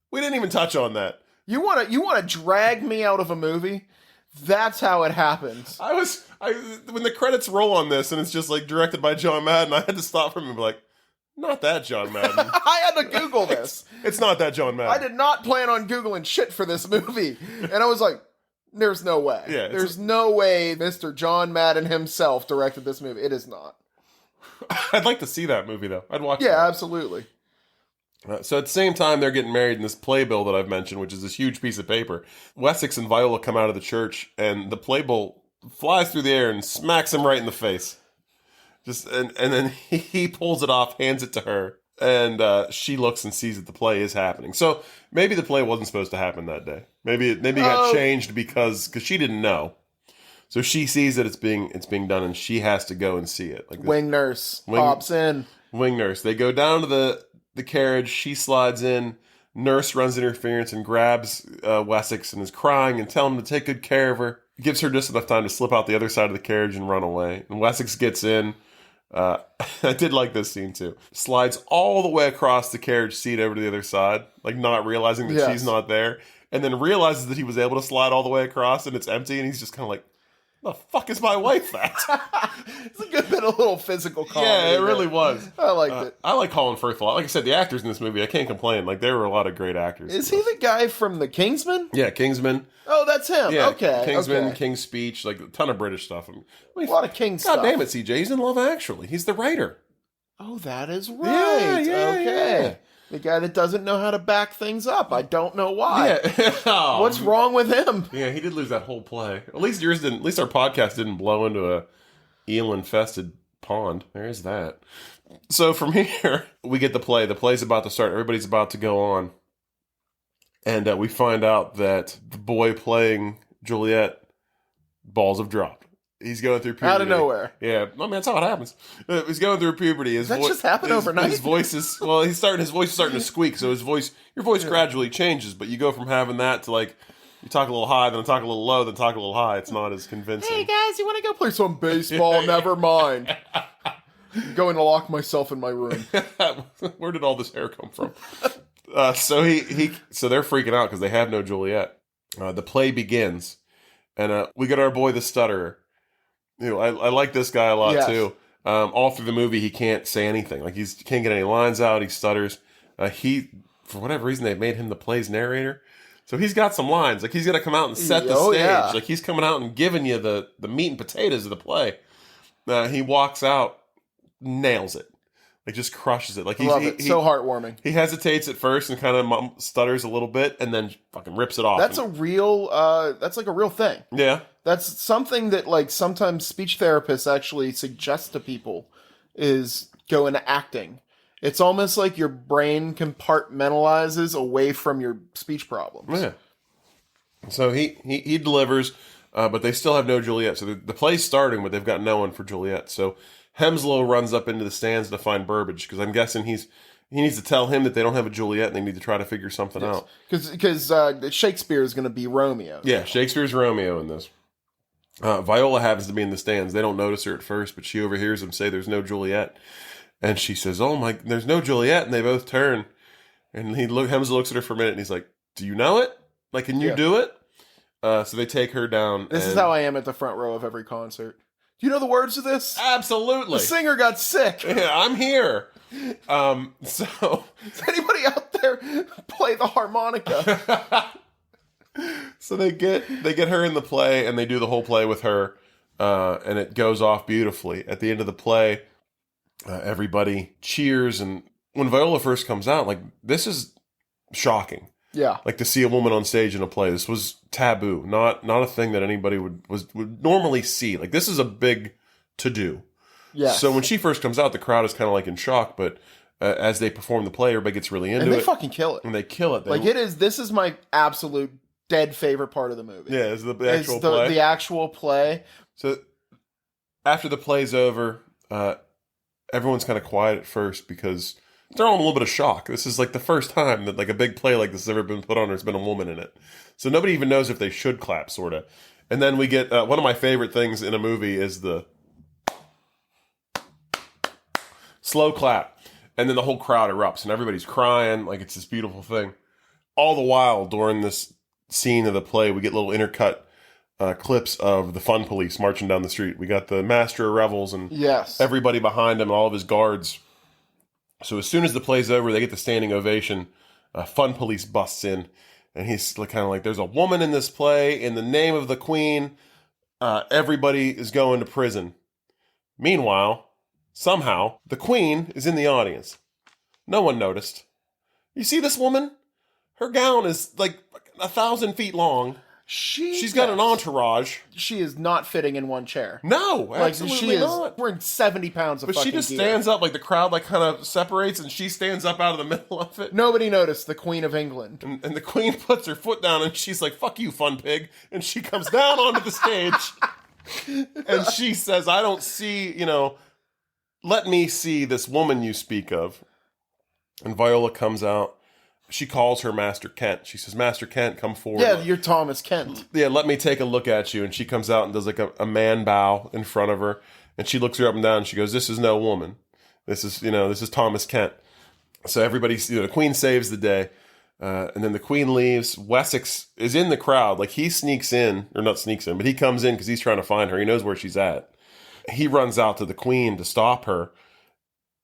We didn't even touch on that.
You want to drag me out of a movie? That's how it happens.
When the credits roll on this and it's just directed by John Madden, I had to stop him and be like, not that John Madden.
I had to Google this.
It's not that John Madden.
I did not plan on Googling shit for this movie. And I was like, there's no way.
Yeah,
there's no way Mr. John Madden himself directed this movie. It is not.
I'd like to see that movie, though. I'd watch it.
Yeah, absolutely.
So at the same time, they're getting married in this playbill that I've mentioned, which is this huge piece of paper. Wessex and Viola come out of the church, and the playbill flies through the air and smacks him right in the face. And then he pulls it off, hands it to her, and she looks and sees that the play is happening. So maybe the play wasn't supposed to happen that day. Maybe it got changed because she didn't know. So she sees that it's being done, and she has to go and see it.
Wing nurse pops in.
Wing nurse. They go down to the carriage. She slides in. Nurse runs interference and grabs Wessex and is crying and telling him to take good care of her. Gives her just enough time to slip out the other side of the carriage and run away. And Wessex gets in. I did like this scene too. Slides all the way across the carriage seat over to the other side, not realizing that she's not there. And then realizes that he was able to slide all the way across and it's empty. And he's just kind of like, the fuck is my wife at?
It's a good bit of little physical comedy.
Yeah, it really was.
I liked it.
I like Colin Firth a lot. Like I said, the actors in this movie, I can't complain. There were a lot of great actors.
Is he the guy from The Kingsman?
Yeah, Kingsman.
Oh, that's him.
Yeah,
okay.
Kingsman,
okay.
King's Speech, a ton of British stuff.
A lot of King stuff.
God damn it, CJ. He's in Love Actually. He's the writer.
Oh, that is right.
Yeah,
okay.
Yeah.
The guy that doesn't know how to back things up. I don't know why.
Yeah.
What's wrong with him?
Yeah, he did lose that whole play. At least yours didn't. At least our podcast didn't blow into a eel-infested pond. There is that. So from here, we get the play. The play's about to start. Everybody's about to go on. And we find out that the boy playing Juliet, balls have dropped. He's going through puberty.
Out of nowhere.
Yeah, I mean, that's how it happens. He's going through puberty.
Does that just happen overnight?
His voice is, well, his voice is starting to squeak, so your voice gradually changes, but you go from having that to like, you talk a little high, then talk a little low, then talk a little high. It's not as convincing.
Hey guys, you want to go play some baseball? Never mind. I'm going to lock myself in my room.
Where did all this hair come from? So they're freaking out because they have no Juliet. The play begins, and we get our boy the stutterer. I like this guy a lot too. All through the movie, he can't say anything. Like he can't get any lines out. He stutters. For whatever reason, they made him the play's narrator. So he's got some lines. Like he's gonna come out and set the stage. Yeah. Like he's coming out and giving you the meat and potatoes of the play. He walks out, nails it. Like just crushes it. Like
love it. So heartwarming.
He hesitates at first and kind of stutters a little bit, and then fucking rips it off.
That's a real. That's like a real thing.
Yeah.
That's something that like sometimes speech therapists actually suggest to people is go into acting. It's almost like your brain compartmentalizes away from your speech problems.
Yeah. So he delivers, but they still have no Juliet. So the play's starting, but they've got no one for Juliet. So Hemslow runs up into the stands to find Burbage, because I'm guessing he needs to tell him that they don't have a Juliet and they need to try to figure something out.
Because Shakespeare is going to be Romeo.
Yeah, Shakespeare's Romeo in this. Viola happens to be in the stands. They don't notice her at first, but she overhears them say there's no Juliet. And she says, "Oh my, there's no Juliet." And they both turn. And Hemslow looks at her for a minute and he's like, "Do you know it? Like, can you do it?" So they take her down.
This is how I am at the front row of every concert. Do you know the words to this?
Absolutely.
The singer got sick.
Yeah, I'm here. So
does anybody out there play the harmonica?
So they get her in the play, and they do the whole play with her, and it goes off beautifully. At the end of the play, everybody cheers, and when Viola first comes out, like, this is shocking.
Yeah.
Like, to see a woman on stage in a play, this was taboo, not a thing that anybody would normally see. Like, this is a big to-do.
Yeah.
So when she first comes out, the crowd is kind of like in shock, but as they perform the play, everybody gets really into it.
And they fucking kill it.
And they kill it.
This is my absolute dead favorite part of the movie.
Yeah, is the actual play.
The actual play.
So after the play's over, everyone's kind of quiet at first because they're all in a little bit of shock. This is like the first time that like a big play like this has ever been put on. There's been a woman in it. So nobody even knows if they should clap, sort of. And then we get one of my favorite things in a movie is the slow clap. And then the whole crowd erupts and everybody's crying. Like, it's this beautiful thing. All the while, during this scene of the play, we get little intercut clips of the Fun Police marching down the street. We got the Master of Revels and everybody behind him, all of his guards. So as soon as the play's over, they get the standing ovation. Fun Police busts in, and he's kind of like, "There's a woman in this play. In the name of the Queen, everybody is going to prison." Meanwhile, somehow, the Queen is in the audience. No one noticed. You see this woman? Her gown is like 1,000 feet long. She's got an entourage.
She is not fitting in one chair.
No, absolutely not.
We're 70 pounds of fucking
But she just
gear.
stands up, like the crowd like kind of separates, and she stands up out of the middle of it.
Nobody noticed the Queen of England.
And the Queen puts her foot down, and she's like, "Fuck you, fun pig." And she comes down onto the stage, and she says, "I don't see, let me see this woman you speak of." And Viola comes out. She calls her Master Kent. She says, "Master Kent, come forward."
Yeah, you're Thomas Kent.
Yeah, let me take a look at you. And she comes out and does like a man bow in front of her. And she looks her up and down and she goes, "This is no woman. This is Thomas Kent." So everybody, the Queen saves the day. And then the Queen leaves. Wessex is in the crowd. Like, he sneaks in, or not sneaks in, but he comes in because he's trying to find her. He knows where she's at. He runs out to the Queen to stop her.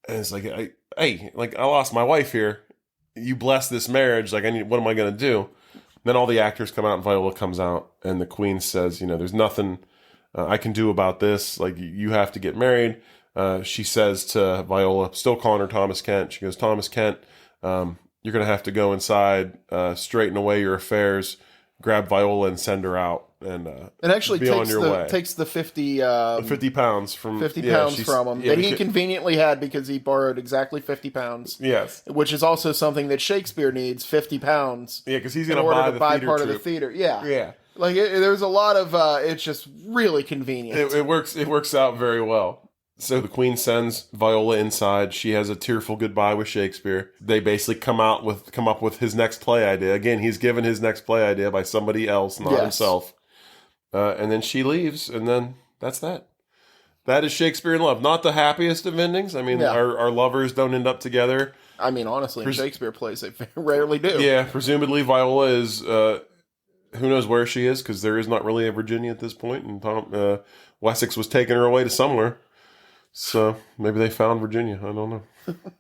And it's like, "Hey, like, I lost my wife here. You bless this marriage. Like, what am I going to do?" Then all the actors come out and Viola comes out. And the Queen says, "There's nothing I can do about this. Like, you have to get married." She says to Viola, still calling her Thomas Kent, she goes, "Thomas Kent, You're going to have to go inside, straighten away your affairs, grab Viola and send her out. And
it actually
be on your way.
takes the 50
pounds from
50 pounds from him that he conveniently had because he borrowed exactly 50 pounds.
Yes.
Which is also something that Shakespeare needs, 50 pounds.
Yeah, because he's going to buy
part
of
the theater. Yeah.
Yeah.
Like, there's a lot of, it's just really convenient.
It works out very well. So the Queen sends Viola inside. She has a tearful goodbye with Shakespeare. They basically come up with his next play idea. Again, he's given his next play idea by somebody else, not himself. And then she leaves, and then that's that. That is Shakespeare in Love. Not the happiest of endings. I mean, our lovers don't end up together.
I mean, honestly, in Shakespeare plays, they rarely do.
Yeah, presumably Viola is... who knows where she is, because there is not really a Virginia at this point, and Wessex was taking her away to somewhere. So maybe they found Virginia. I don't know.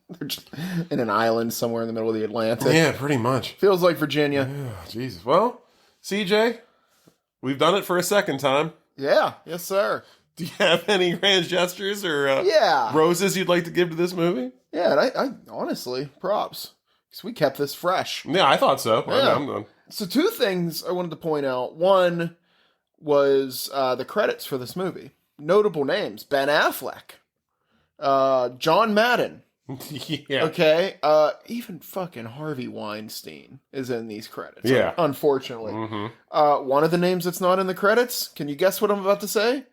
They're just in an island somewhere in the middle of the Atlantic.
Yeah, pretty much.
Feels like Virginia.
Yeah, Jesus. Well, CJ, we've done it for a second time.
Yeah. Yes, sir.
Do you have any grand gestures or roses you'd like to give to this movie?
Yeah, and I honestly, props. Because we kept this fresh.
Yeah, I thought so.
Yeah.
I'm done.
So 2 things I wanted to point out. One was the credits for this movie. Notable names. Ben Affleck. John Madden.
Yeah.
Okay. Even fucking Harvey Weinstein is in these credits.
Yeah.
Unfortunately.
Mm-hmm.
One of the names that's not in the credits, can you guess what I'm about to say?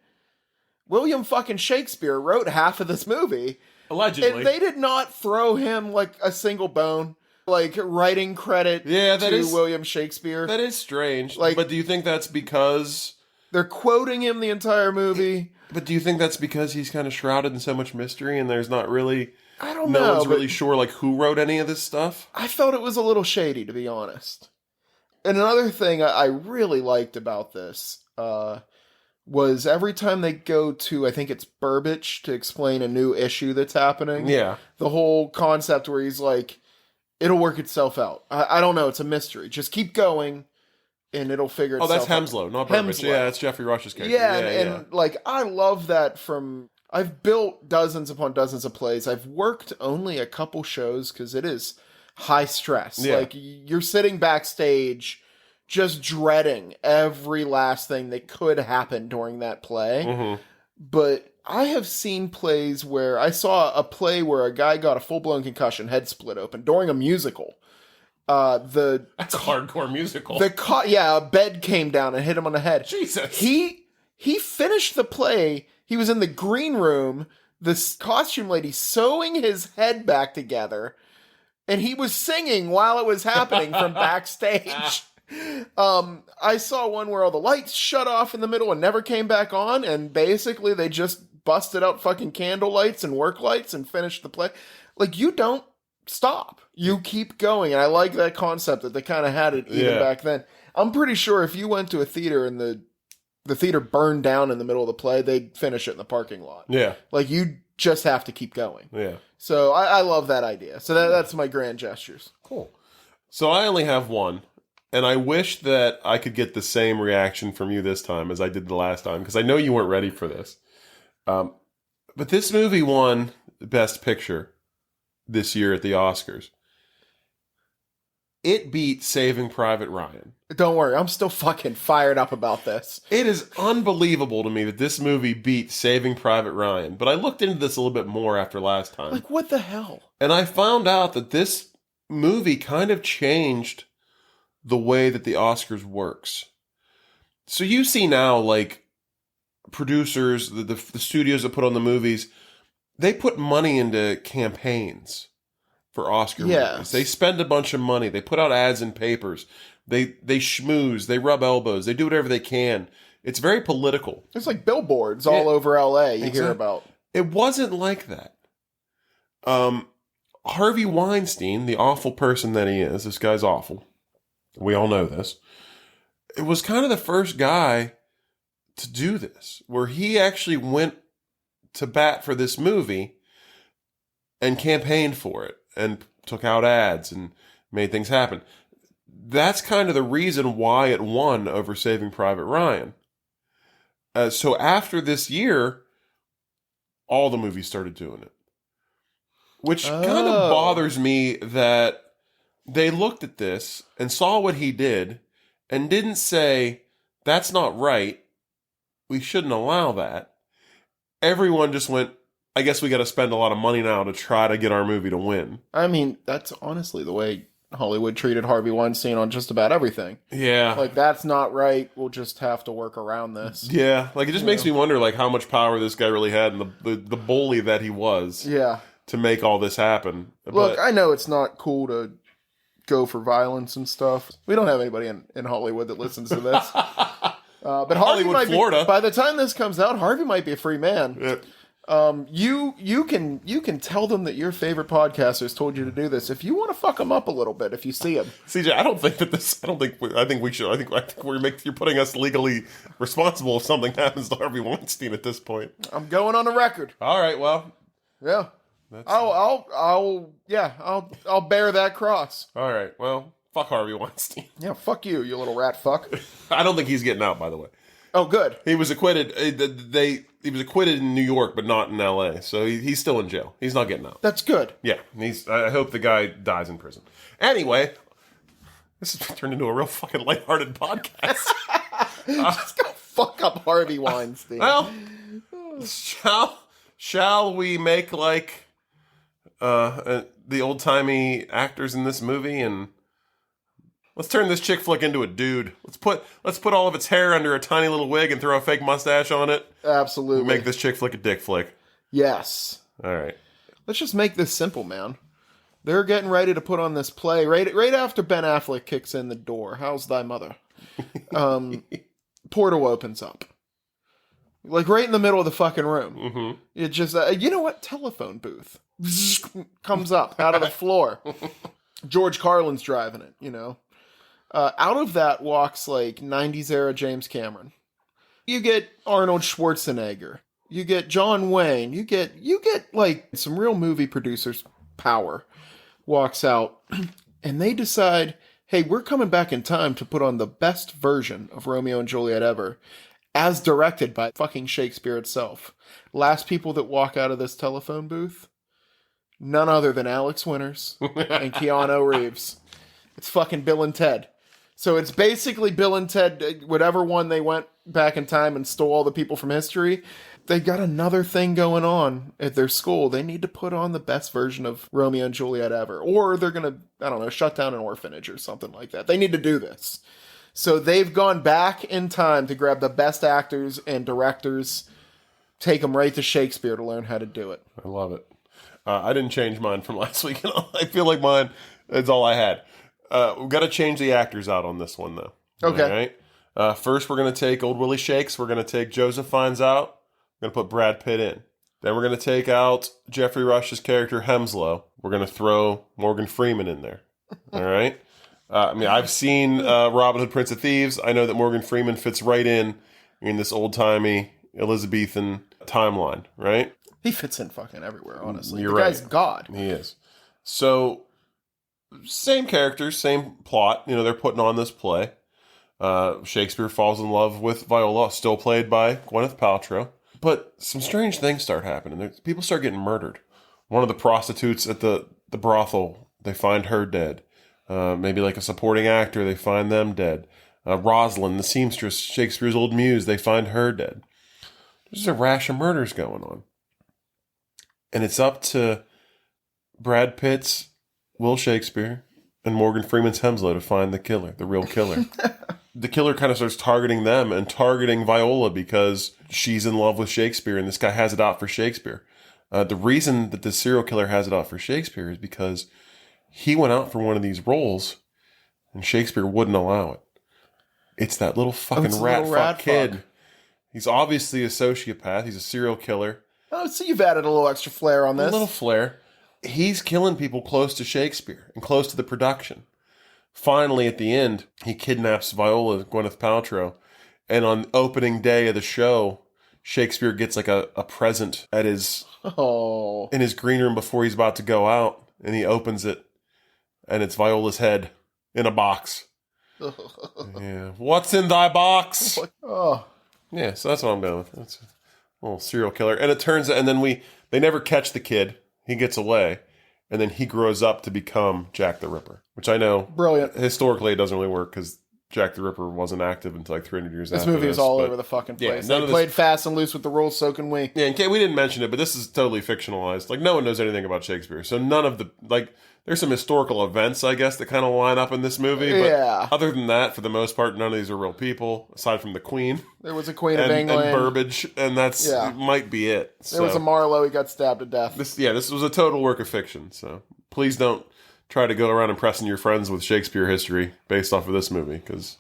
William fucking Shakespeare wrote half of this movie.
Allegedly.
And they did not throw him like a single bone. Like, writing credit to William Shakespeare.
That is strange.
Like,
but do you think that's because...
They're quoting him the entire movie.
But do you think that's because he's kind of shrouded in so much mystery and there's not really...
I don't know.
No one's really sure, like, who wrote any of this stuff?
I felt it was a little shady, to be honest. And another thing I really liked about this was every time they go to, I think it's Burbage, to explain a new issue that's happening.
Yeah.
The whole concept where he's like, it'll work itself out. I don't know. It's a mystery. Just keep going. And it'll figure itself out.
Oh, that's Hemslow, not Burbage.
Hemslow.
Yeah, that's Jeffrey Rush's character.
Yeah, and like, I love that from... I've built dozens upon dozens of plays. I've worked only a couple shows because it is high stress.
Yeah.
Like, you're sitting backstage just dreading every last thing that could happen during that play.
Mm-hmm.
But I have seen plays where... I saw a play where a guy got a full-blown concussion, head split open, during a musical.
That's a hardcore musical.
A bed came down and hit him on the head.
Jesus.
He finished the play. He was in the green room, this costume lady sewing his head back together, and he was singing while it was happening from backstage. I saw one where all the lights shut off in the middle and never came back on, and basically they just busted out fucking candle lights and work lights and finished the play. Like, you don't stop. You keep going. And I like that concept that they kind of had it even back then. I'm pretty sure if you went to a theater and the theater burned down in the middle of the play, they'd finish it in the parking lot.
Yeah.
Like, you just have to keep going.
Yeah.
So I love that idea. So that's my grand gestures.
Cool. So I only have one. And I wish that I could get the same reaction from you this time as I did the last time, because I know you weren't ready for this. But this movie won Best Picture this year at the Oscars. It beat Saving Private Ryan.
Don't worry, I'm still fucking fired up about this.
It is unbelievable to me that this movie beat Saving Private Ryan. But I looked into this a little bit more after last time.
Like, what the hell?
And I found out that this movie kind of changed the way that the Oscars works. So you see now, like, producers, the studios that put on the movies, they put money into campaigns for Oscar movies. They spend a bunch of money. They put out ads in papers. They schmooze. They rub elbows. They do whatever they can. It's very political.
There's like billboards all over LA you hear about.
It wasn't like that. Harvey Weinstein, the awful person that he is, this guy's awful. We all know this. It was kind of the first guy to do this, where he actually went to bat for this movie and campaigned for it and took out ads and made things happen. That's kind of the reason why it won over Saving Private Ryan. So after this year, all the movies started doing it. Which kind of bothers me that they looked at this and saw what he did and didn't say, that's not right. We shouldn't allow that. Everyone just went, I guess we got to spend a lot of money now to try to get our movie to win.
I mean, that's honestly the way Hollywood treated Harvey Weinstein on just about everything.
Yeah.
Like, that's not right. We'll just have to work around this.
Yeah. Like, it just makes me wonder, like, how much power this guy really had and the bully that he was.
Yeah.
To make all this happen.
Look, I know it's not cool to go for violence and stuff. We don't have anybody in Hollywood that listens to this. But Harvey might
Florida.
By the time this comes out, Harvey might be a free man.
Yeah.
You can tell them that your favorite podcasters told you to do this if you want to fuck them up a little bit. If you see them,
CJ, I think we should. I think you're putting us legally responsible if something happens to Harvey Weinstein at this point.
I'm going on the record.
All right, well,
yeah, I'll bear that cross.
All right, well, fuck Harvey Weinstein.
Yeah, fuck you, you little rat fuck.
I don't think he's getting out, by the way.
Oh, good.
He was acquitted. He was acquitted in New York, but not in L.A. So he's still in jail. He's not getting out.
That's good.
Yeah, I hope the guy dies in prison. Anyway, this has turned into a real fucking lighthearted podcast.
Just go fuck up Harvey Weinstein.
Well, shall we make like the old timey actors in this movie and let's turn this chick flick into a dude. Let's put all of its hair under a tiny little wig and throw a fake mustache on it.
Absolutely.
Make this chick flick a dick flick.
Yes.
All right.
Let's just make this simple, man. They're getting ready to put on this play right after Ben Affleck kicks in the door. How's thy mother? Portal opens up. Like right in the middle of the fucking room.
Mm-hmm.
It just, you know what? Telephone booth. Comes up out of the floor. George Carlin's driving it, you know. Out of that walks like 90s era James Cameron. You get Arnold Schwarzenegger. You get John Wayne. You get like some real movie producers' power walks out, and they decide, hey, we're coming back in time to put on the best version of Romeo and Juliet ever, as directed by fucking Shakespeare itself. Last people that walk out of this telephone booth, none other than Alex Winters and Keanu Reeves. It's fucking Bill and Ted. So it's basically Bill and Ted, whatever one they went back in time and stole all the people from history. They got another thing going on at their school. They need to put on the best version of Romeo and Juliet ever. Or they're going to, I don't know, shut down an orphanage or something like that. They need to do this. So they've gone back in time to grab the best actors and directors, take them right to Shakespeare to learn how to do it.
I love it. I didn't change mine from last week. I feel like mine is all I had. We've got to change the actors out on this one, though.
Okay.
All right. First, we're going to take old Willie Shakes. We're going to take Joseph Fiennes out. We're going to put Brad Pitt in. Then we're going to take out Jeffrey Rush's character Hemslow. We're going to throw Morgan Freeman in there. All right. I've seen Robin Hood, Prince of Thieves. I know that Morgan Freeman fits right in this old-timey Elizabethan timeline, right?
He fits in fucking everywhere, honestly.
You're
the
right.
guy's God.
He is. So, same characters, same plot. They're putting on this play. Shakespeare falls in love with Viola, still played by Gwyneth Paltrow. But some strange things start happening. People start getting murdered. One of the prostitutes at the brothel, they find her dead. Maybe like a supporting actor, they find them dead. Rosalind, the seamstress, Shakespeare's old muse, they find her dead. There's a rash of murders going on. And it's up to Brad Pitt's Will Shakespeare and Morgan Freeman's Hemslow to find the killer, the real killer. The killer kind of starts targeting them and targeting Viola because she's in love with Shakespeare and this guy has it out for Shakespeare. The reason that the serial killer has it out for Shakespeare is because he went out for one of these roles and Shakespeare wouldn't allow it. It's that little fucking rat kid. He's obviously a sociopath. He's a serial killer.
Oh, so you've added a little extra flair on this.
A little flair. He's killing people close to Shakespeare and close to the production. Finally, at the end, he kidnaps Viola, Gwyneth Paltrow. And on opening day of the show, Shakespeare gets like a present at in his green room before he's about to go out. And he opens it. And it's Viola's head in a box. Yeah. What's in thy box?
Oh.
Yeah, so that's what I'm going with. That's a little serial killer. And it turns out, and then they never catch the kid. He gets away. and then he grows up to become Jack the Ripper, which I know
Brilliant.
historically it doesn't really work because Jack the Ripper wasn't active until like 300 years after
This movie is all
but
over the fucking
yeah,
place.
none
They
of
played fast and loose with the rules, so can we.
Yeah, and we didn't mention it, but this is totally fictionalized. Like, no one knows anything about Shakespeare. So none of the, like, there's some historical events, I guess, that kind of line up in this movie. But
Yeah.
other than that, for the most part, none of these are real people, aside from the Queen.
There was a Queen of England.
And Burbage, and that's might be it.
There was a Marlowe, he got stabbed to death.
This was a total work of fiction, so please don't try to go around impressing your friends with Shakespeare history based off of this movie, because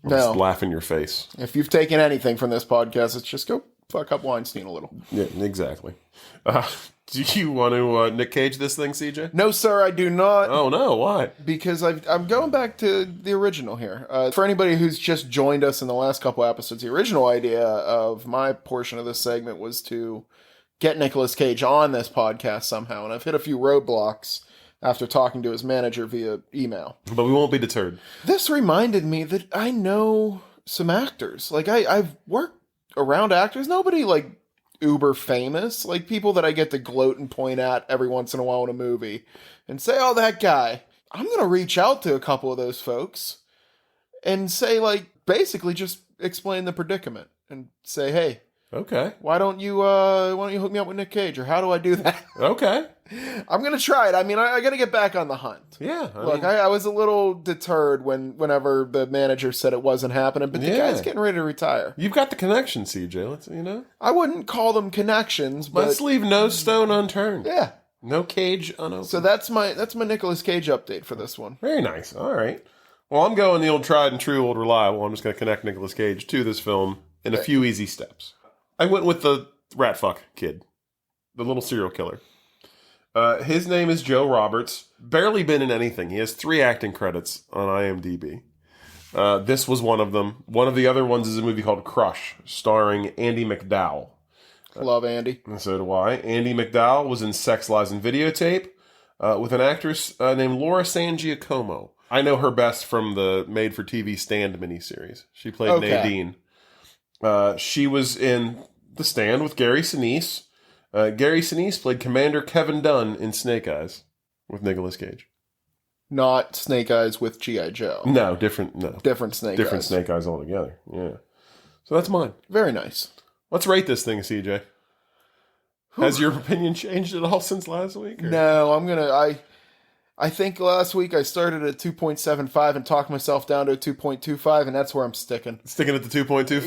just laugh in your face.
If you've taken anything from this podcast, it's just go fuck up Weinstein a little.
Yeah, exactly. Do you want to Nick Cage this thing, CJ?
No, sir, I do not.
Oh, no, why?
Because I'm going back to the original here. For anybody who's just joined us in the last couple episodes, the original idea of my portion of this segment was to get Nicolas Cage on this podcast somehow, and I've hit a few roadblocks after talking to his manager via email.
But we won't be deterred.
This reminded me that I know some actors. Like, I've worked around actors. Nobody, like, uber famous. Like, people that I get to gloat and point at every once in a while in a movie and say, oh, that guy. I'm going to reach out to a couple of those folks and say, like, basically just explain the predicament and say, hey,
okay,
why don't you hook me up with Nick Cage, or how do I do that?
Okay.
I'm going to try it. I mean, I got to get back on the hunt.
Yeah.
I was a little deterred whenever the manager said it wasn't happening, but the guy's getting ready to retire.
You've got the connection, CJ. Let's.
I wouldn't call them connections, but
let's leave no stone unturned.
Yeah.
No cage unopened.
So that's my Nicolas Cage update for this one.
Very nice. All right. Well, I'm going the old tried and true, old reliable. I'm just going to connect Nicolas Cage to this film in a few easy steps. I went with the rat fuck kid, the little serial killer. His name is Joe Roberts. Barely been in anything. He has 3 acting credits on IMDb. This was one of them. One of the other ones is a movie called Crush, starring Andy McDowell.
Love Andy.
And so do I. Andy McDowell was in Sex, Lies, and Videotape with an actress named Laura San Giacomo. I know her best from the made-for-TV Stand miniseries. She played Nadine. She was in The Stand with Gary Sinise. Gary Sinise played Commander Kevin Dunn in Snake Eyes with Nicolas Cage.
Not Snake Eyes with G.I. Joe.
No, different. No,
different Snake Eyes.
Different Snake Eyes altogether. Yeah. So that's mine.
Very nice.
Let's rate this thing, CJ. Has your opinion changed at all since last week? Or?
No, I think last week I started at 2.75 and talked myself down to a 2.25, and that's where I'm sticking.
Sticking at the 2.25?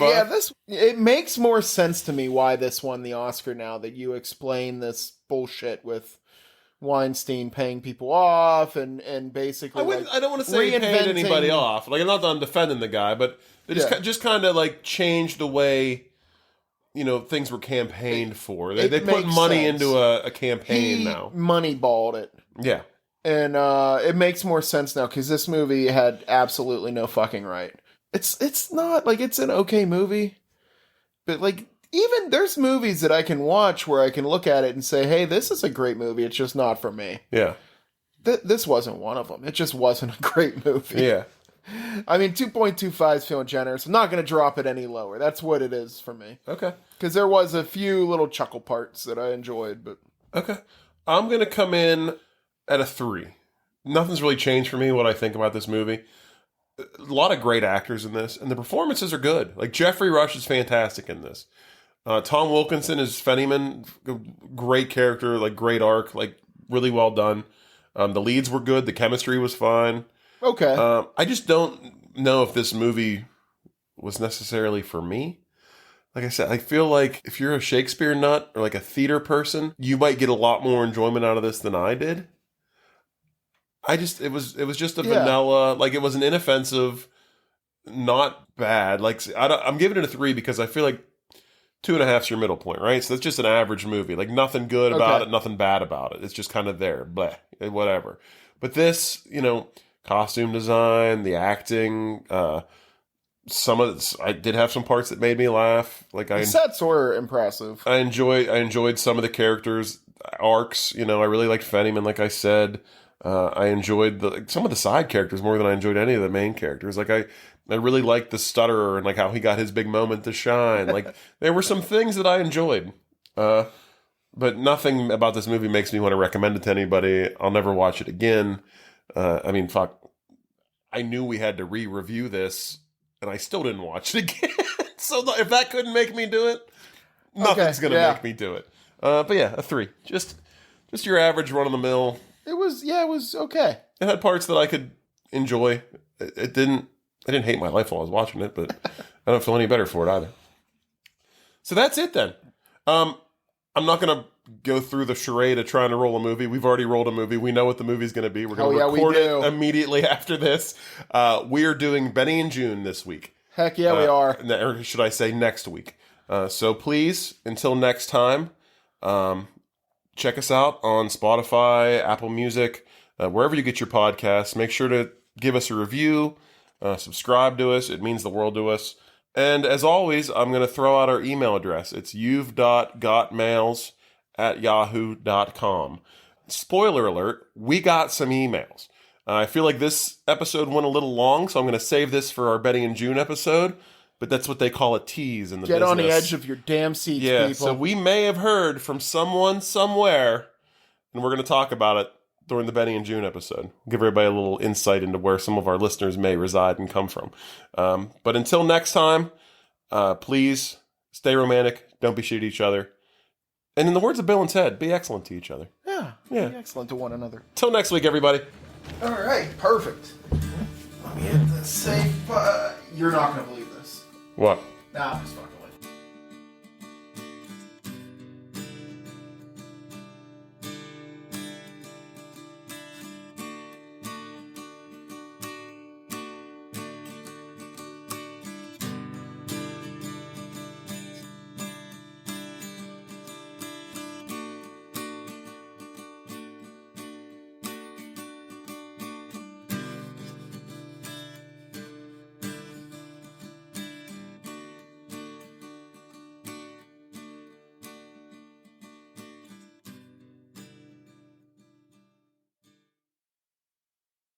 Yeah, it makes more sense to me why this won the Oscar now that you explain this bullshit with Weinstein paying people off and basically
I don't want to say he paid anybody off. Like, not that I'm defending the guy, but they just kind of like changed the way, things were campaigned for. They put money into a campaign now.
Moneyballed it.
Yeah.
And it makes more sense now because this movie had absolutely no fucking right. It's not like it's an okay movie, but like even there's movies that I can watch where I can look at it and say, hey, this is a great movie. It's just not for me.
Yeah.
This wasn't one of them. It just wasn't a great movie.
Yeah.
I mean, 2.25 is feeling generous. I'm not going to drop it any lower. That's what it is for me.
Okay.
Because there was a few little chuckle parts that I enjoyed, but
okay. I'm going to come in at a 3. Nothing's really changed for me what I think about this movie. A lot of great actors in this, and the performances are good. Like, Jeffrey Rush is fantastic in this. Tom Wilkinson is Fennyman, great character, like, great arc, like, really well done. The leads were good, the chemistry was fine.
Okay.
I just don't know if this movie was necessarily for me. Like I said, I feel like if you're a Shakespeare nut or like a theater person, you might get a lot more enjoyment out of this than I did. It was just a vanilla, like it was an inoffensive, not bad. Like I'm giving it a 3 because I feel like 2.5 is your middle point, right? So that's just an average movie. Like nothing good about it, nothing bad about it. It's just kind of there, bleh, whatever. But this, costume design, the acting, I did have some parts that made me laugh. Like
the sets were impressive.
I enjoyed some of the characters' arcs. I really liked Fennyman, like I said. I enjoyed some of the side characters more than I enjoyed any of the main characters. Like I really liked the stutterer and like how he got his big moment to shine. Like there were some things that I enjoyed. But nothing about this movie makes me want to recommend it to anybody. I'll never watch it again. I mean, fuck. I knew we had to re-review this, and I still didn't watch it again. So if that couldn't make me do it, nothing's going to make me do it. But yeah, a 3. Just your average run-of-the-mill.
It was okay.
It had parts that I could enjoy. I didn't hate my life while I was watching it, but I don't feel any better for it either. So that's it then. I'm not going to go through the charade of trying to roll a movie. We've already rolled a movie. We know what the movie's going to be. We're going to record it immediately after this. We are doing Benny and June this week.
Heck yeah, we are.
Or should I say next week. So please, until next time, check us out on Spotify, Apple Music, wherever you get your podcasts. Make sure to give us a review, subscribe to us. It means the world to us. And as always, I'm going to throw out our email address. It's you've.gotmails@yahoo.com. Spoiler alert, we got some emails. I feel like this episode went a little long, so I'm going to save this for our Betty and June episode. But that's what they call a tease in the business.
Get on the edge of your damn seats, people.
So we may have heard from someone somewhere, and we're going to talk about it during the Benny and June episode. Give everybody a little insight into where some of our listeners may reside and come from. But until next time, please stay romantic. Don't be shitty to each other. And in the words of Bill and Ted, be excellent to each other.
Yeah. Be excellent to one another.
Till next week, everybody.
All right, perfect. Let me hit the safe. You're not going to believe this.
What?
Nah, I'm just fucking.